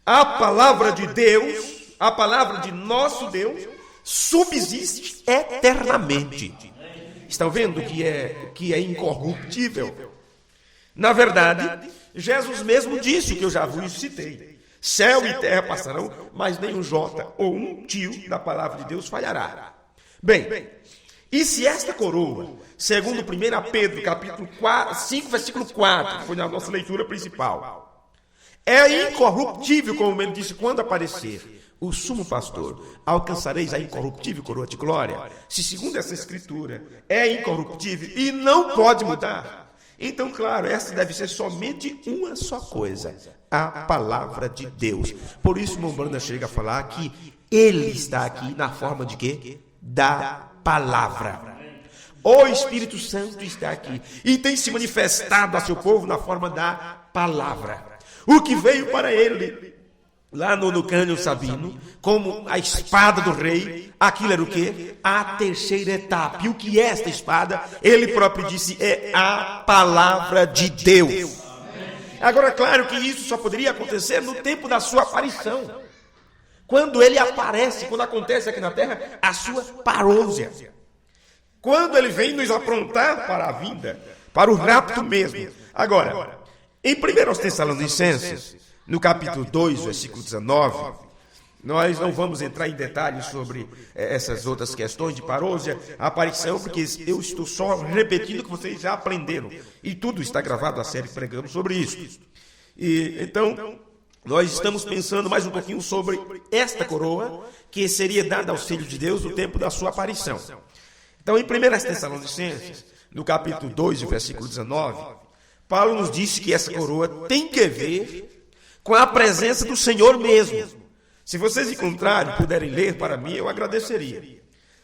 a palavra de Deus, a palavra de nosso Deus, subsiste eternamente. Estão vendo que é incorruptível? Na verdade, Jesus mesmo disse o que eu já vos citei: céu e terra passarão, mas nem um jota ou um tio da palavra de Deus falhará. Bem, e se esta coroa, segundo 1 Pedro, capítulo 5, versículo 4, que foi na nossa leitura principal, é incorruptível, como ele disse, quando aparecer o sumo pastor, alcançareis a incorruptível coroa de glória. Se segundo essa escritura é incorruptível e não pode mudar, então, claro, essa deve ser somente uma só coisa: a palavra de Deus. Por isso, o Mombrana chega a falar que ele está aqui na forma de quê? Da palavra. O Espírito Santo está aqui e tem se manifestado a seu povo na forma da palavra. O que veio para ele lá no Cânion Sabino, como a espada do rei, aquilo era o quê? A terceira etapa. E o que é esta espada? Ele próprio disse, é a palavra de Deus. Agora, claro que isso só poderia acontecer no tempo da sua aparição. Quando ele aparece, quando acontece aqui na terra, a sua parousia. Quando ele vem nos aprontar para a vinda, para o rapto mesmo. Agora, em 1 Tessalonicenses, no capítulo 2, versículo 19, nós não vamos entrar em detalhes sobre essas outras questões de parousia, aparição, porque eu estou só repetindo o que vocês já aprenderam. E tudo está gravado na série que pregamos sobre isso. E então, nós estamos pensando mais um pouquinho sobre esta coroa, que seria dada aos filhos de Deus no tempo da sua aparição. Então, em 1 Tessalonicenses, no capítulo 2, versículo 19, Paulo nos disse que essa coroa tem que ver com a presença do Senhor mesmo. Se vocês encontrarem, puderem ler para mim, eu agradeceria.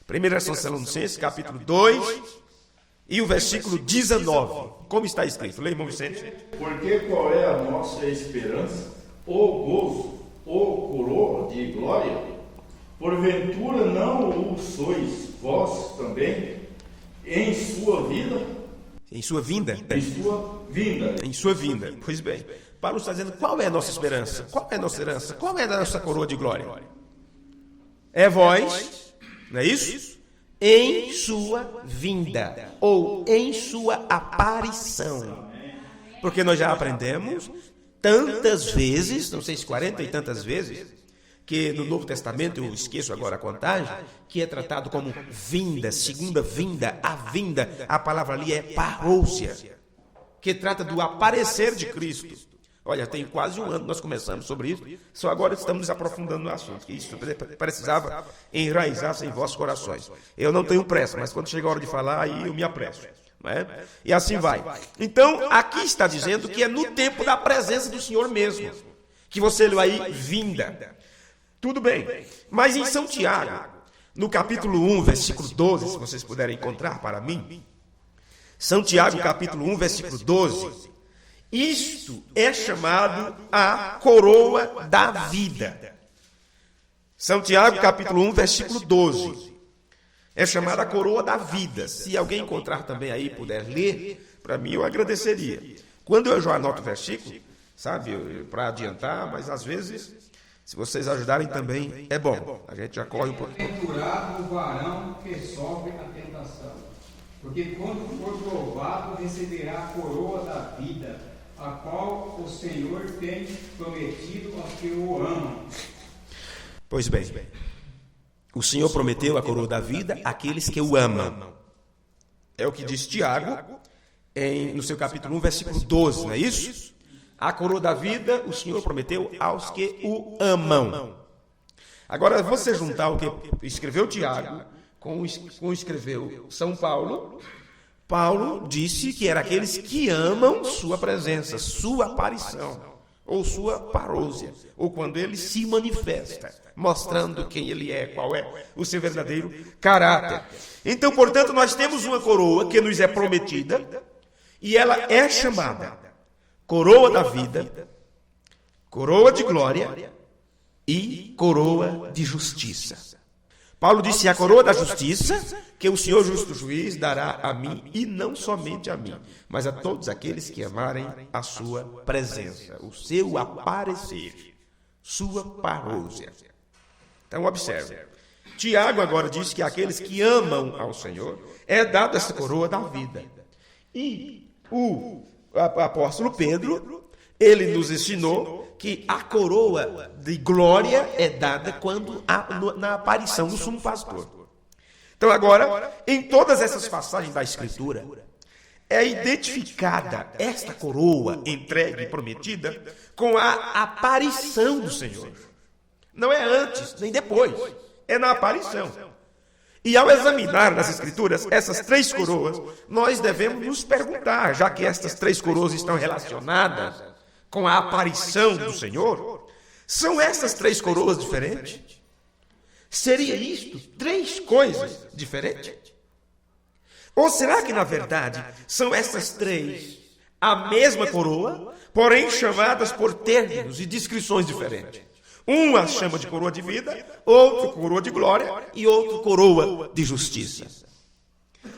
1 Tessalonicenses, capítulo 2, e o versículo 19. Como está escrito? Leia, irmão Vicente. Porque qual é a nossa esperança, ou gozo, ou coroa de glória? Porventura não o sois vós também em sua vida? Em sua vinda? Em sua vinda. Em sua vinda. Pois bem, Paulo está dizendo qual é a nossa esperança? Qual é a nossa herança? Qual é a nossa coroa de glória? É vós, não é isso? Em sua vinda, ou em sua aparição. Porque nós já aprendemos tantas vezes, não sei se 40 e tantas vezes, que no Novo Testamento, eu esqueço agora a contagem, que é tratado como vinda, segunda vinda, a palavra ali é parousia, que trata do aparecer de Cristo. Olha, tem quase um ano que nós começamos sobre isso, só agora estamos nos aprofundando no assunto, que isso precisava enraizar-se em vossos corações. Eu não tenho pressa, mas quando chega a hora de falar, aí eu me apresso. Não é? E assim vai. Então, aqui está dizendo que é no tempo da presença do Senhor mesmo, que você leu aí, vinda. Tudo bem, mas em São Tiago, no capítulo 1, versículo 12, se vocês puderem encontrar para mim, São Tiago, capítulo 1, versículo 12, isto é chamado a coroa da vida. São Tiago, capítulo 1, versículo 12, é chamada a coroa da vida. Se alguém encontrar também aí, puder ler, para mim eu agradeceria. Quando eu já anoto o versículo, sabe, para adiantar, mas às vezes, se vocês ajudarem também, é bom. A gente já corre um pouquinho. Bem-aventurado o varão que sofre a tentação, porque quando for provado, receberá a coroa da vida, a qual o Senhor tem prometido aos que o amam. Pois bem, o Senhor prometeu a coroa da vida àqueles que o amam. É o que diz Tiago, no seu capítulo 1, versículo 12, não é isso? A coroa da vida o Senhor prometeu aos que o amam. Agora, você juntar o que escreveu Tiago com o que escreveu São Paulo, Paulo disse que era aqueles que amam sua presença, sua aparição, ou sua parousia, ou quando ele se manifesta, mostrando quem ele é, qual é o seu verdadeiro caráter. Então, portanto, nós temos uma coroa que nos é prometida, e ela é chamada coroa da vida, coroa de glória e coroa de justiça. Paulo disse: a coroa da justiça, que o Senhor justo juiz dará a mim, e não somente a mim, mas a todos aqueles que amarem a sua presença, o seu aparecer, sua parousia. Então, observe. Tiago agora diz que aqueles que amam ao Senhor é dada essa coroa da vida. E o apóstolo Pedro, ele nos ensinou que a coroa de glória é dada quando na aparição do sumo pastor. Então agora, em todas essas passagens da Escritura, é identificada esta coroa entregue e prometida com a aparição do Senhor. Não é antes, nem depois, é na aparição. E ao examinar nas Escrituras essas três coroas, nós devemos nos perguntar, já que estas três coroas estão relacionadas com a aparição do Senhor, são essas três coroas diferentes? Seria isto três coisas diferentes? Ou será que, na verdade, são essas três a mesma coroa, porém chamadas por termos e descrições diferentes? Um as chama de coroa de vida, outro coroa de glória e outro coroa de justiça.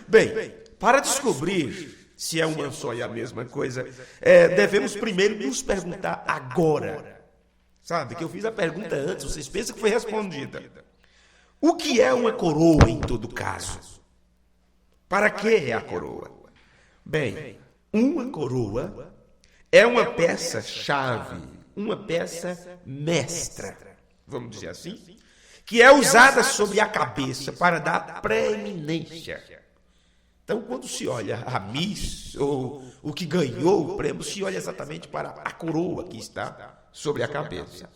Bem, para descobrir se é uma só e a mesma coisa, devemos primeiro nos perguntar agora. Sabe, que eu fiz a pergunta antes, vocês pensam que foi respondida. O que é uma coroa em todo caso? Para que é a coroa? Bem, uma coroa é uma peça-chave, uma peça mestra, vamos dizer assim, que é usada sobre a cabeça para dar preeminência. Então, quando se olha a Miss, ou o que ganhou o prêmio, se olha exatamente para a coroa que está sobre a cabeça.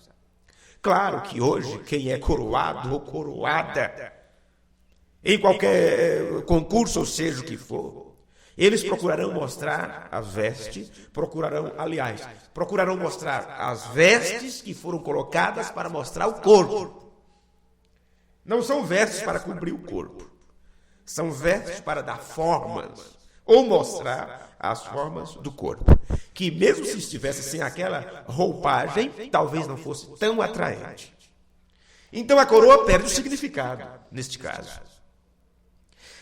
Claro que hoje, quem é coroado ou coroada, em qualquer concurso, ou seja o que for, eles procurarão mostrar a veste, procurarão mostrar as vestes que foram colocadas para mostrar o corpo. Não são vestes para cobrir o corpo. São vestes para dar formas, ou mostrar as formas do corpo, que mesmo se estivesse sem aquela roupagem, talvez não fosse tão atraente. Então a coroa perde o significado, neste caso.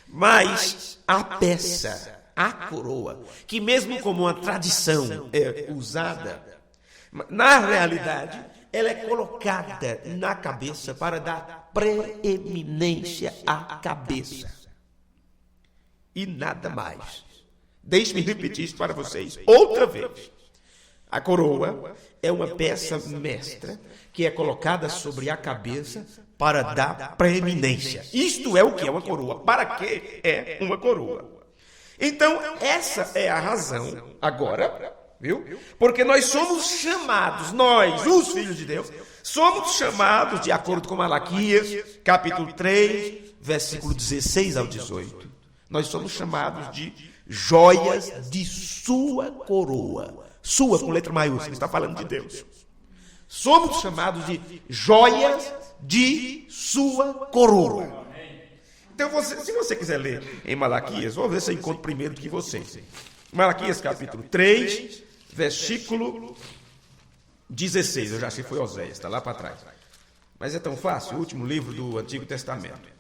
Mas a peça, a coroa, que mesmo como uma tradição é usada, na realidade, ela é colocada na cabeça para dar preeminência à cabeça. E nada mais. Deixe-me repetir isso para vocês outra vez. A coroa é uma peça mestra que é colocada sobre a cabeça para dar preeminência. Isto é o que é uma coroa. Para que é uma coroa? Então, essa é a razão agora, viu? Porque nós somos chamados, nós, os filhos de Deus, somos chamados, de acordo com Malaquias, capítulo 3, versículo 16 ao 18. Nós somos chamados de joias de sua coroa. Sua com letra maiúscula, está falando de Deus. Somos chamados de joias de sua coroa. Então, se você quiser ler em Malaquias, vou ver se eu encontro primeiro do que vocês. Malaquias capítulo 3, versículo 16. Eu já achei que foi Oséias, está lá para trás. Mas é tão fácil, o último livro do Antigo Testamento.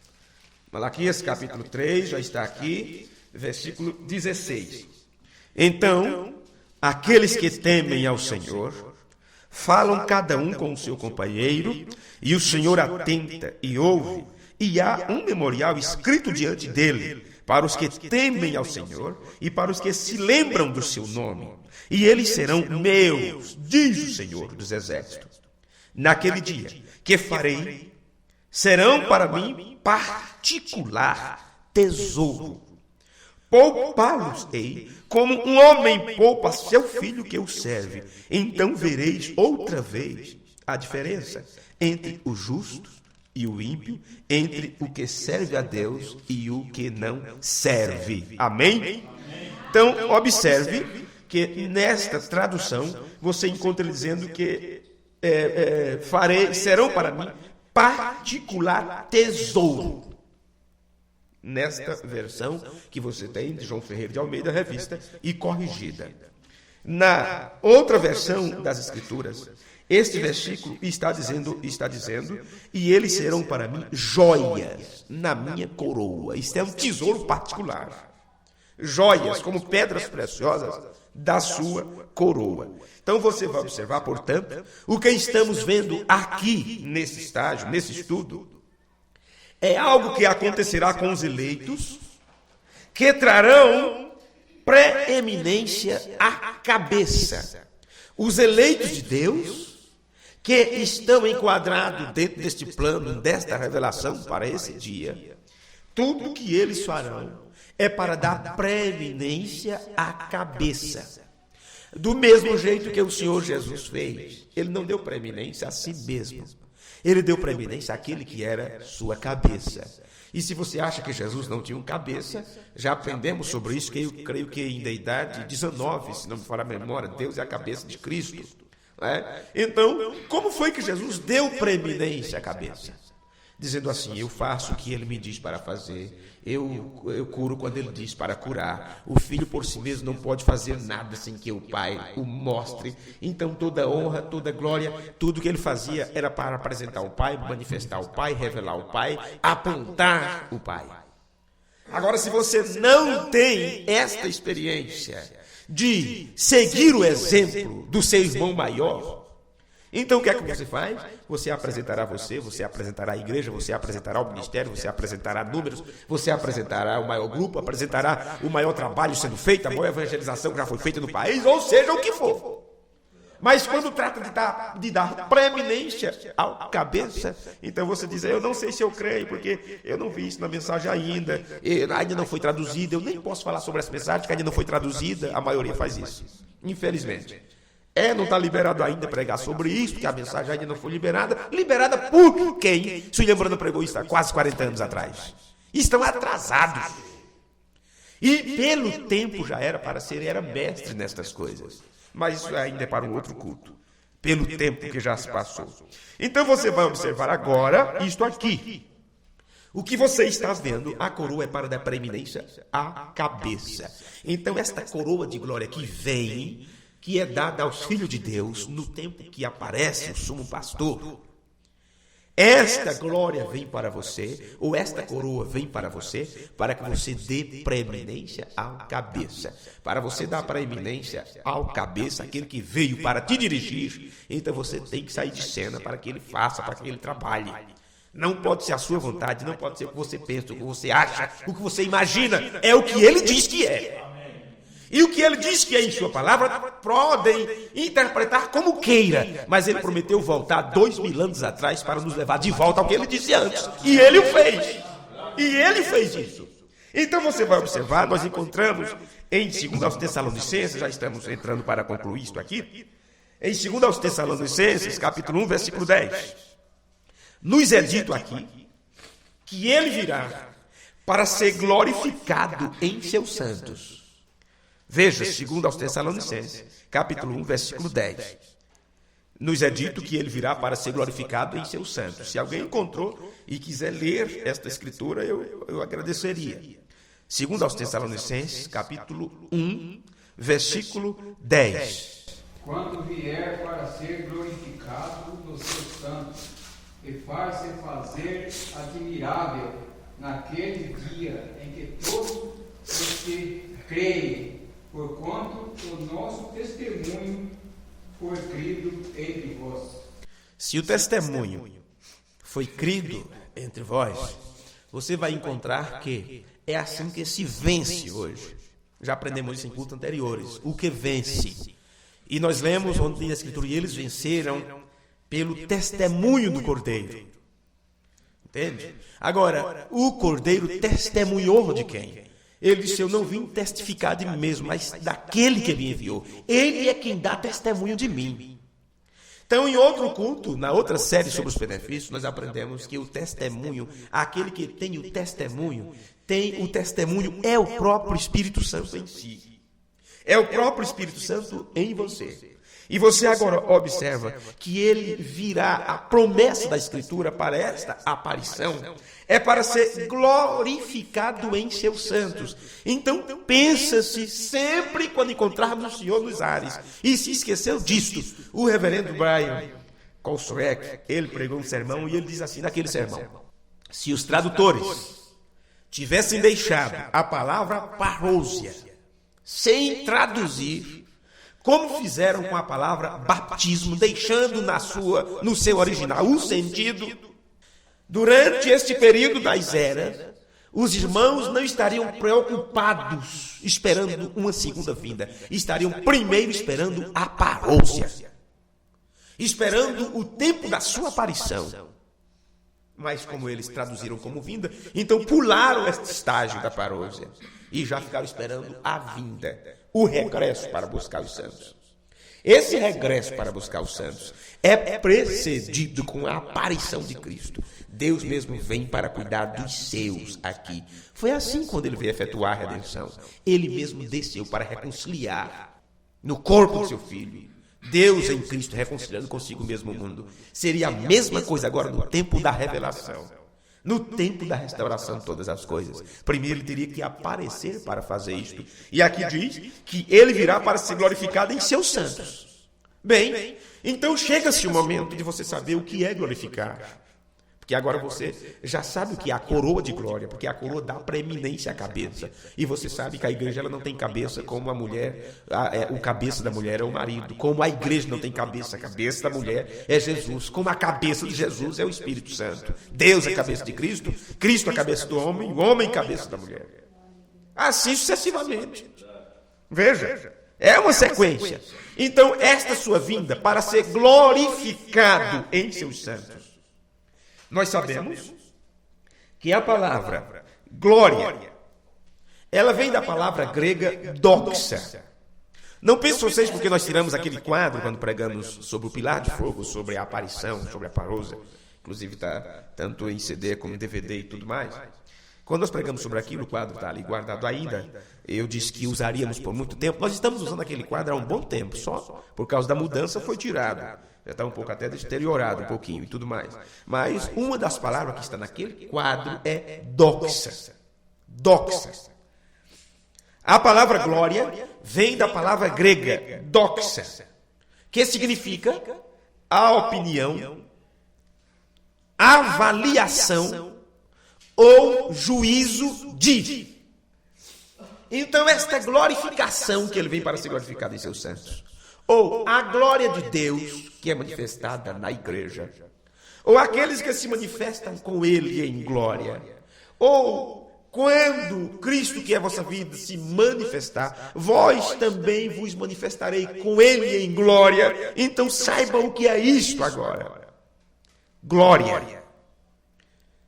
Malaquias capítulo 3, já está aqui, versículo 16. Então, aqueles que temem ao Senhor, falam cada um com o seu companheiro, e o Senhor atenta e ouve, e há um memorial escrito diante dele, para os que temem ao Senhor e para os que se lembram do seu nome. E eles serão meus, diz o Senhor dos Exércitos. Naquele dia que farei, serão para mim particular tesouro. Poupá-los-ei como um homem poupa seu filho que o serve. Então vereis outra vez a diferença entre o justo e o ímpio, entre o que serve a Deus e o que não serve. Amém? Então, observe que nesta tradução você encontra ele dizendo que serão para mim particular tesouro. Nesta versão que você tem de João Ferreira de Almeida, revista e corrigida. Na outra versão das Escrituras, este versículo está dizendo, e eles serão para mim joias na minha coroa. Isto é um tesouro particular. Joias como pedras preciosas da sua coroa. Então você vai observar, portanto, o que estamos vendo aqui nesse estágio, nesse estudo, é algo que acontecerá com os eleitos, que trarão preeminência à cabeça. Os eleitos de Deus, que estão enquadrados dentro deste plano, desta revelação para esse dia, tudo que eles farão é para dar preeminência à cabeça. Do mesmo jeito que o Senhor Jesus fez, ele não deu preeminência a si mesmo. Ele deu preeminência àquele que era sua cabeça. E se você acha que Jesus não tinha uma cabeça, já aprendemos sobre isso, que eu creio que em Deidade 19, se não me falha a memória, Deus é a cabeça de Cristo. Então, como foi que Jesus deu preeminência à cabeça? Dizendo assim, eu faço o que ele me diz para fazer, eu curo quando ele diz para curar. O filho por si mesmo não pode fazer nada sem que o pai o mostre. Então toda honra, toda glória, tudo que ele fazia era para apresentar o pai, manifestar o pai, revelar o pai, apontar o pai. Agora, se você não tem esta experiência de seguir o exemplo do seu irmão maior, então o que é que você faz? Você apresentará você apresentará a igreja, você apresentará o ministério, você apresentará números, você apresentará o maior grupo, apresentará o maior trabalho sendo feito, a maior evangelização que já foi feita no país, ou seja, o que for. Mas quando trata de dar preeminência à cabeça, então você diz, eu não sei se eu creio, porque eu não vi isso na mensagem ainda não foi traduzida, eu nem posso falar sobre essa mensagem que ainda não foi traduzida, a maioria faz isso, infelizmente. Não está liberado ainda pregar sobre isso, porque a mensagem ainda não foi liberada. Liberada por quem? Suílem Branham pregou isso há quase 40 anos atrás. Estão atrasados. E pelo tempo já era para ser, era mestre nestas coisas. Mas isso ainda é para um outro culto. Pelo tempo que já se passou. Então você vai observar agora isto aqui. O que você está vendo, a coroa é para dar preeminência à cabeça. Então esta coroa de glória que vem, que é dada aos filhos de Deus no tempo que aparece o sumo pastor. Esta glória vem para você, ou esta coroa vem para você, para que você dê preeminência à cabeça. Para você dar preeminência ao cabeça, aquele que veio para te dirigir, então você tem que sair de cena para que ele faça, para que ele trabalhe. Não pode ser a sua vontade, não pode ser o que você pensa, o que você acha, o que você imagina, é o que ele diz que é. E o que ele diz que é em sua palavra, podem interpretar como queira. Mas ele prometeu voltar 2000 anos atrás para nos levar de volta ao que ele disse antes. E ele o fez. E ele fez isso. Então você vai observar, nós encontramos em 2 Tessalonicenses, já estamos entrando para concluir isto aqui. Em 2 Tessalonicenses, capítulo 1, versículo 10. Nos é dito aqui que ele virá para ser glorificado em seus santos. Veja, 2 Tessalonicenses, capítulo 1, versículo 10. Nos é dito que ele virá para ser glorificado em seus santos. Se alguém encontrou e quiser ler esta escritura, eu agradeceria. 2 Tessalonicenses, capítulo 1, versículo 10. Quando vier para ser glorificado nos seus santos, e para se fazer admirável naquele dia em que todos os que creem, porquanto o nosso testemunho foi crido entre vós. Se o testemunho foi crido entre vós, você vai encontrar que é assim que se vence hoje. Já aprendemos isso em cultos anteriores. O que vence. E nós lemos onde diz a Escritura, e eles venceram pelo testemunho do Cordeiro. Entende? Agora, o Cordeiro testemunhou de quem? Ele disse, eu não vim testificar de mim mesmo, mas daquele que me enviou. Ele é quem dá testemunho de mim. Então, em outro culto, na outra série sobre os benefícios, nós aprendemos que o testemunho, aquele que tem o testemunho é o próprio Espírito Santo em si. É o próprio Espírito Santo em você. E você agora observa que ele virá, a promessa da Escritura para esta aparição é para ser glorificado em seus santos. Então, pensa-se sempre quando encontrarmos o Senhor nos ares. E se esqueceu disto, o reverendo Brian Colsreck, ele pregou um sermão e ele diz assim naquele sermão, se os tradutores tivessem deixado a palavra parousia sem traduzir, como fizeram com a palavra batismo, deixando no seu original o sentido, durante este período das eras, os irmãos não estariam preocupados esperando uma segunda vinda, estariam primeiro esperando a parousia, esperando o tempo da sua aparição. Mas como eles traduziram como vinda, então pularam este estágio da parousia e já ficaram esperando a vinda, o regresso para buscar os santos. Esse regresso para buscar os santos é precedido com a aparição de Cristo. Deus mesmo vem para cuidar dos seus aqui. Foi assim quando ele veio efetuar a redenção. Ele mesmo desceu para reconciliar no corpo do seu Filho. Deus em Cristo reconciliando consigo mesmo o mundo. Seria a mesma coisa agora no tempo da revelação. No tempo da restauração de todas as coisas. Primeiro ele teria que aparecer para fazer isto. E aqui diz que ele virá para ser glorificado em seus santos. Bem, então chega-se o momento de você saber o que é glorificar. Porque agora você já sabe o que é a coroa de glória, porque a coroa dá preeminência à cabeça. E você sabe que a igreja ela não tem cabeça como a mulher, o cabeça da mulher é o marido. Como a igreja não tem cabeça, a cabeça da mulher é Jesus. Como a cabeça de Jesus é o Espírito Santo. Deus é a cabeça de Cristo, Cristo é a cabeça do homem, o homem é a cabeça da mulher. Assim sucessivamente. Veja, é uma sequência. Então, esta sua vinda para ser glorificado em seus santos. Nós sabemos que a palavra glória, ela vem da palavra grega doxa. Não pensem vocês porque nós tiramos aquele quadro quando pregamos sobre o pilar de fogo, sobre a aparição, sobre a parousia, inclusive está tanto em CD como em DVD e tudo mais. Quando nós pregamos sobre aquilo, o quadro está ali guardado ainda, eu disse que usaríamos por muito tempo. Nós estamos usando aquele quadro há um bom tempo, só por causa da mudança foi tirado. Já está um pouco até deteriorado, um pouquinho e tudo mais. Mas uma das palavras que está naquele quadro é doxa. Doxa. A palavra glória vem da palavra grega doxa, que significa a opinião, avaliação ou juízo de. Então esta glorificação que ele vem para ser glorificado em seus santos, ou a glória de Deus que é manifestada na igreja, ou aqueles que se manifestam com ele em glória, ou quando Cristo que é a vossa vida se manifestar, vós também vos manifestarei com ele em glória. Então saibam o que é isto agora. Glória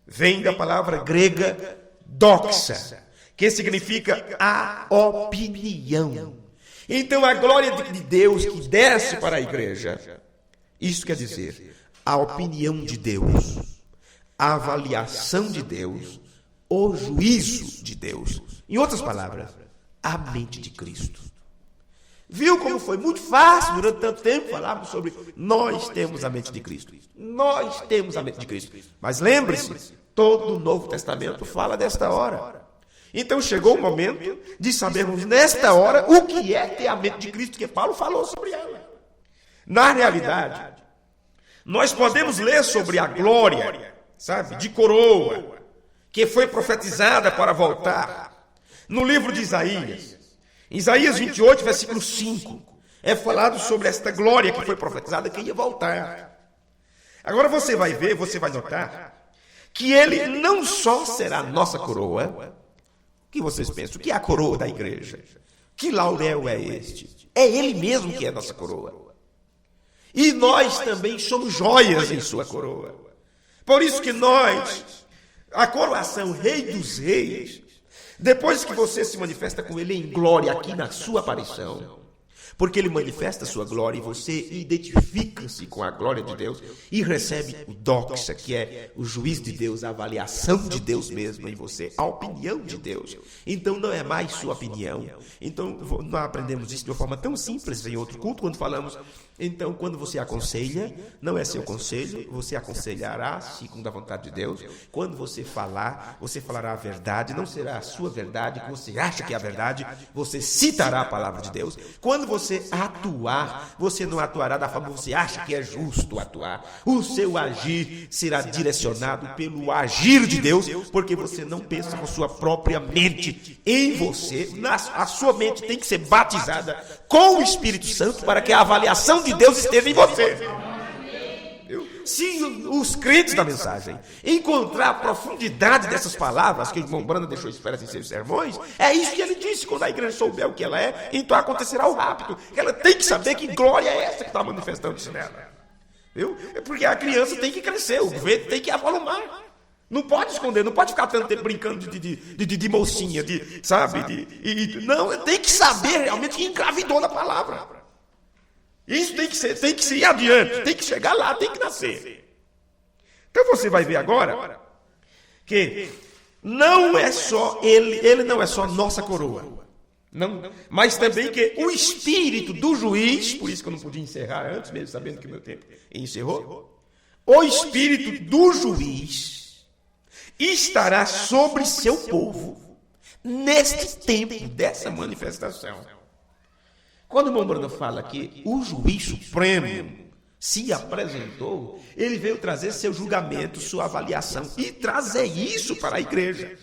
vem da palavra grega doxa, que significa a opinião. Então a glória de Deus que desce para a igreja, isso quer dizer a opinião de Deus, a avaliação de Deus, o juízo de Deus. Em outras palavras, a mente de Cristo. Viu como foi muito fácil durante tanto tempo falarmos sobre nós temos a mente de Cristo. Nós temos a mente de Cristo. Mas lembre-se, todo o Novo Testamento fala desta hora. Então chegou o momento de sabermos nesta hora o que é ter a mente de Cristo, que Paulo falou sobre ela. Na realidade, nós podemos ler sobre a glória, sabe, de coroa, que foi profetizada para voltar. No livro de Isaías, Isaías 28, versículo 5, é falado sobre esta glória que foi profetizada que ia voltar. Agora você vai ver, você vai notar, que ele não só será nossa coroa, que vocês pensam? O que é a coroa da igreja? Que laurel é este? É ele mesmo que é nossa coroa. E nós também somos joias em sua coroa. Por isso que nós, a coroação Rei dos Reis, depois que você se manifesta com ele em glória aqui na sua aparição, porque ele manifesta a sua glória e você identifica-se com a glória de Deus e recebe o doxa, que é o juiz de Deus, a avaliação de Deus mesmo em você, a opinião de Deus. Então não é mais sua opinião. Então nós aprendemos isso de uma forma tão simples em outro culto, quando falamos, então quando você aconselha, não é seu conselho, você aconselhará segundo a vontade de Deus. Quando você falar, você falará a verdade, não será a sua verdade, que você acha que é a verdade, você citará a palavra de Deus. Quando você atuar, você não atuará da forma que você acha que é justo atuar. O seu agir será direcionado pelo agir de Deus, porque você não pensa com sua própria mente em você. A sua mente tem que ser batizada com o Espírito Santo para que a avaliação de Deus esteja em você. Se os crentes da mensagem encontrar a profundidade dessas palavras que o irmão Brando deixou expressas em seus sermões, é isso que ele disse: quando a igreja souber o que ela é, então acontecerá o rápido. Ela tem que saber que glória é essa que está manifestando-se nela. Viu? É porque a criança tem que crescer, o vento tem que avolumar. Não pode esconder, não pode ficar tanto tempo brincando de mocinha, sabe? Não, tem que saber realmente que engravidou na palavra. Isso tem que ir adiante, tem que chegar lá, tem que nascer. Então você vai ver agora que não é só ele não é só nossa coroa, não, mas também que o espírito do juiz, por isso que eu não podia encerrar antes, mesmo sabendo que o meu tempo encerrou, o espírito do juiz estará sobre seu povo neste tempo dessa manifestação. Quando o irmão Brando fala que o juiz supremo se apresentou, ele veio trazer seu julgamento, sua avaliação e trazer isso para a igreja,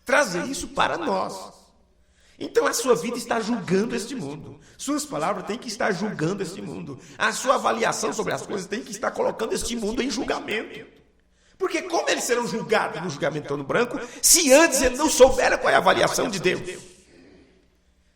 trazer isso para nós. Então a sua vida está julgando este mundo, suas palavras têm que estar julgando este mundo, a sua avaliação sobre as coisas tem que estar colocando este mundo em julgamento. Porque como eles serão julgados no julgamento trono branco, se antes ele não soubera qual é a avaliação de Deus?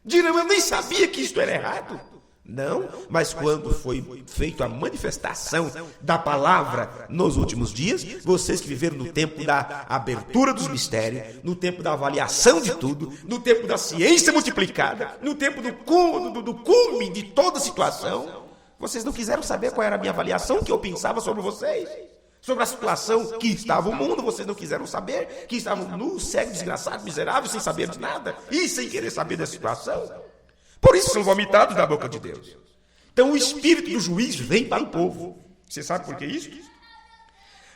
Dirão, eu nem sabia que isto era errado. Não, mas quando foi feita a manifestação da palavra nos últimos dias, vocês que viveram no tempo da abertura dos mistérios, no tempo da avaliação de tudo, no tempo da ciência multiplicada, no tempo do cume de toda situação, vocês não quiseram saber qual era a minha avaliação, que eu pensava sobre vocês, sobre a situação que estava o mundo. Vocês não quiseram saber que estavam nus, cegos, desgraçados, miseráveis, sem saber de nada e sem querer saber da situação. Por isso são vomitados da boca de Deus. Então o espírito do juiz vem para o povo. Você sabe por que isso?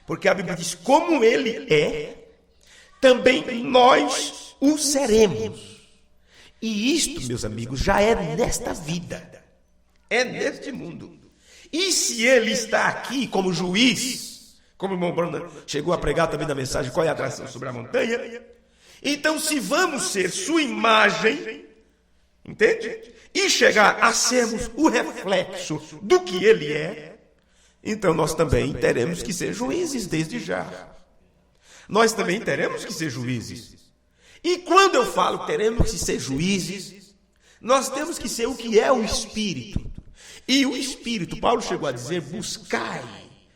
Porque a Bíblia diz: como ele é, também nós o seremos. E isto, meus amigos, já é nesta vida, é neste mundo. E se ele está aqui como juiz, como o irmão Brando chegou a pregar também na mensagem Qual é a Atração sobre a Montanha, então se vamos ser sua imagem, entende? E chegar a sermos o reflexo do que ele é, então nós também teremos que ser juízes desde já. Nós também teremos que ser juízes. E quando eu falo que teremos que ser juízes, nós temos que ser o que é o Espírito. E o Espírito, Paulo chegou a dizer: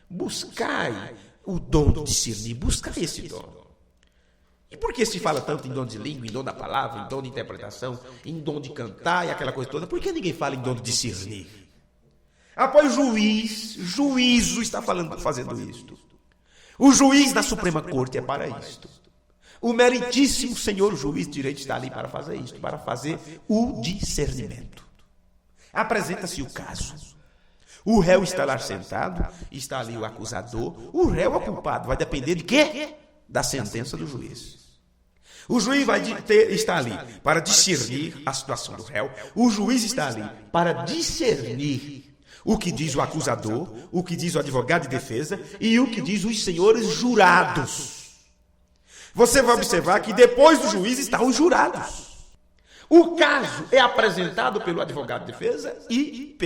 buscai o dom de discernir, buscai esse dom. E por que se fala tanto em dom de língua, em dom da palavra, em dom de interpretação, em dom de cantar e aquela coisa toda? Por que ninguém fala em dom de discernir? Após juízo está fazendo isto. O juiz da Suprema Corte é para isto. O meritíssimo Senhor juiz de direito está ali para fazer isto, para fazer o discernimento. Apresenta-se o caso. O réu está lá sentado, está ali o acusador. O réu é o culpado, vai depender de quê? Da sentença do juiz. O juiz está ali para discernir a situação do réu. O juiz está ali para discernir o que diz o acusador, o que diz o advogado de defesa e o que diz os senhores jurados. Você vai observar que depois do juiz estão os jurados. O caso é apresentado pelo advogado de defesa e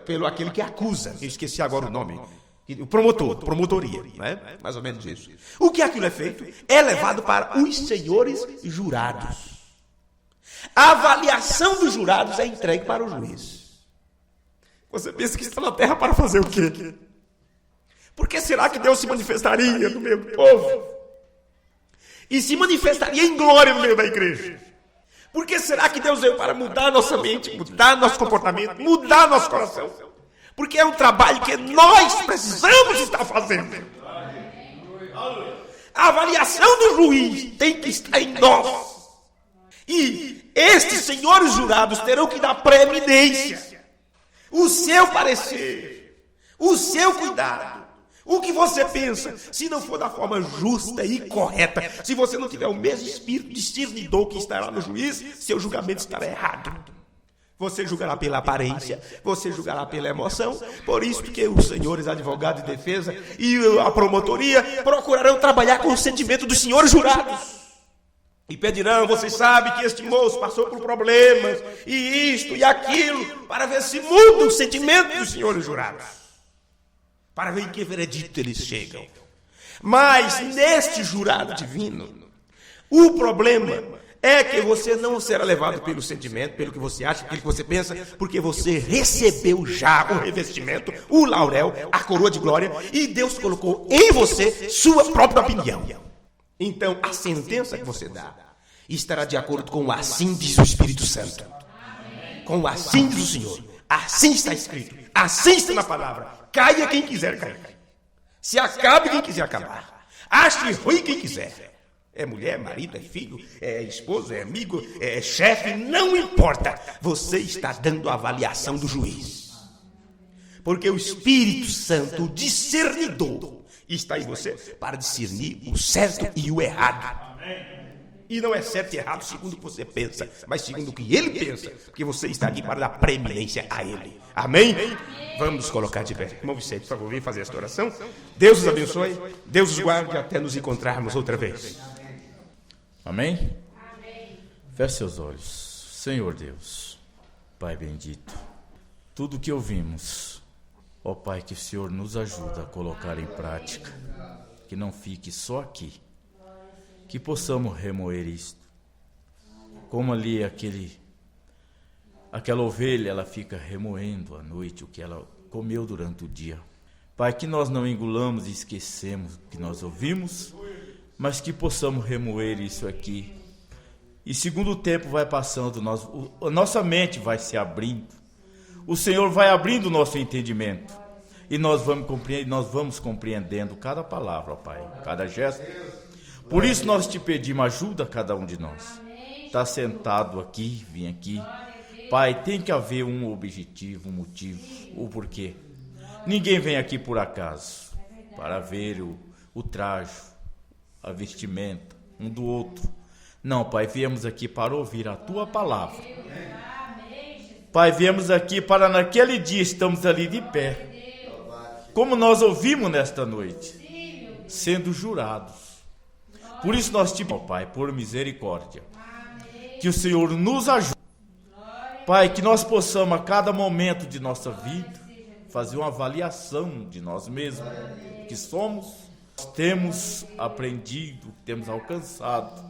pelo aquele que acusa. Eu esqueci agora o nome. O promotor, promotoria, né? Mais ou menos isso. O que aquilo é feito? É levado para os senhores jurados. A avaliação dos jurados é entregue para o juiz. Você pensa que está na terra para fazer o quê? Por que será que Deus se manifestaria no meio do povo? E se manifestaria em glória no meio da igreja? Por que será que Deus veio para mudar nossa mente, mudar nosso comportamento, mudar nosso coração? Porque é um trabalho que nós precisamos estar fazendo. A avaliação do juiz tem que estar em nós. E estes senhores jurados terão que dar preeminência. O seu parecer, o seu cuidado, o que você pensa, se não for da forma justa e correta, se você não tiver o mesmo espírito discernidor que estará no juiz, seu julgamento estará errado. Você julgará pela aparência, você julgará pela emoção, por isso que os senhores advogados de defesa e a promotoria procurarão trabalhar com o sentimento dos senhores jurados. E pedirão, vocês sabem que este moço passou por problemas, e isto e aquilo, para ver se muda o sentimento dos senhores jurados. Para ver em que veredito eles chegam. Mas neste jurado divino, o problema é que você não será levado pelo sentimento, pelo que você acha, pelo que você pensa, porque você recebeu já o revestimento, o laurel, a coroa de glória, e Deus colocou em você sua própria opinião. Então, a sentença que você dá estará de acordo com o assim diz o Espírito Santo. Com o assim diz o Senhor. Assim está escrito. Assim está na palavra. Caia quem quiser cair. Se acabe quem quiser acabar. Ache ruim quem quiser. É mulher, é marido, é filho, é esposo, é amigo, é chefe, não importa. Você está dando a avaliação do juiz. Porque o Espírito Santo, o discernidor, está em você para discernir o certo e o errado. E não é certo e errado segundo o que você pensa, mas segundo o que ele pensa, porque você está aqui para dar preeminência a ele. Amém? Vamos nos colocar de pé. Irmão Vicente, por favor, vem fazer esta oração. Deus os abençoe, Deus os guarde até nos encontrarmos outra vez. Amém? Feche seus olhos. Senhor Deus, Pai bendito, tudo que ouvimos, ó Pai, que o Senhor nos ajuda a colocar em prática, que não fique só aqui, que possamos remoer isto. Como ali aquela ovelha, ela fica remoendo à noite o que ela comeu durante o dia. Pai, que nós não engolamos e esquecemos o que nós ouvimos, mas que possamos remoer isso aqui. E segundo o tempo vai passando, a nossa mente vai se abrindo. O Senhor vai abrindo o nosso entendimento. E nós vamos compreendendo cada palavra, ó Pai, cada gesto. Por isso nós te pedimos ajuda a cada um de nós. Está sentado aqui, vim aqui. Pai, tem que haver um objetivo, um motivo, o porquê. Ninguém vem aqui por acaso, para ver o traje, a vestimenta, um do outro. Não, Pai, viemos aqui para ouvir a Tua palavra. Pai, viemos aqui para naquele dia, estamos ali de pé. Como nós ouvimos nesta noite, sendo jurados. Por isso nós te pedimos, Pai, por misericórdia, que o Senhor nos ajude. Pai, que nós possamos a cada momento de nossa vida fazer uma avaliação de nós mesmos, que somos, temos aprendido, temos alcançado.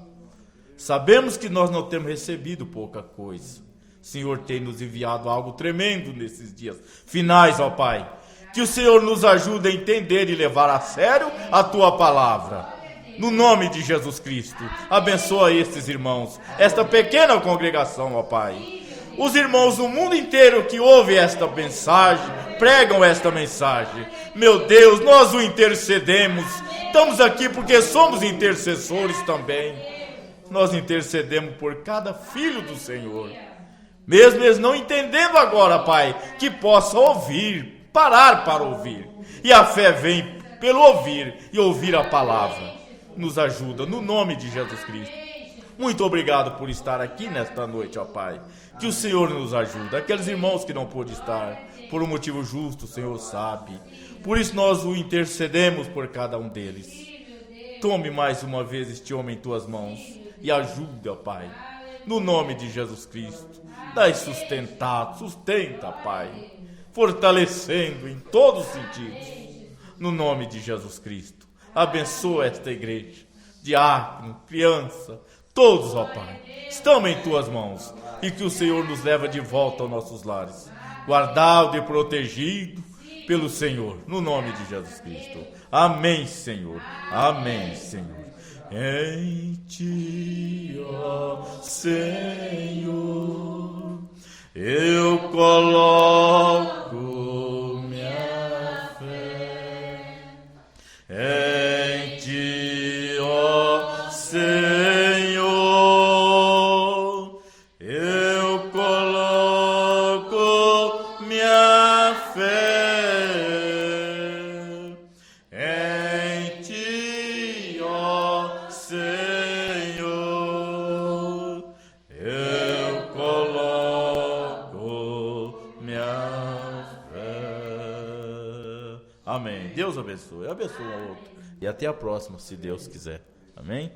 Sabemos que nós não temos recebido pouca coisa. O Senhor tem nos enviado algo tremendo nesses dias finais, ó Pai. Que o Senhor nos ajude a entender e levar a sério a Tua palavra. No nome de Jesus Cristo, abençoa estes irmãos, esta pequena congregação, ó Pai. Os irmãos do mundo inteiro que ouvem esta mensagem, pregam esta mensagem. Meu Deus, nós o intercedemos. Estamos aqui porque somos intercessores também. Nós intercedemos por cada filho do Senhor. Mesmo eles não entendendo agora, Pai, que possa ouvir, parar para ouvir. E a fé vem pelo ouvir e ouvir a palavra. Nos ajuda, no nome de Jesus Cristo. Muito obrigado por estar aqui nesta noite, ó Pai. Que o Senhor nos ajude. Aqueles irmãos que não pôde estar, por um motivo justo, o Senhor sabe. Por isso nós o intercedemos por cada um deles. Tome mais uma vez este homem em Tuas mãos e ajuda, Pai. No nome de Jesus Cristo. Dai sustenta, Pai. Fortalecendo em todos os sentidos. no nome de Jesus Cristo. Abençoa esta igreja, diácono, criança, todos, ó Pai, estamos em Tuas mãos, e que o Senhor nos leva de volta aos nossos lares, guardado e protegido pelo Senhor, no nome de Jesus Cristo. Amém, Senhor. Amém, Senhor. Em Ti, ó Senhor, eu coloco minha fé. Em Ti, ó Senhor, eu coloco minha fé. Em Ti, ó Senhor, eu coloco minha fé. Amém. Deus abençoe. Abençoe um ao outro. E até a próxima, se Deus quiser. Amém?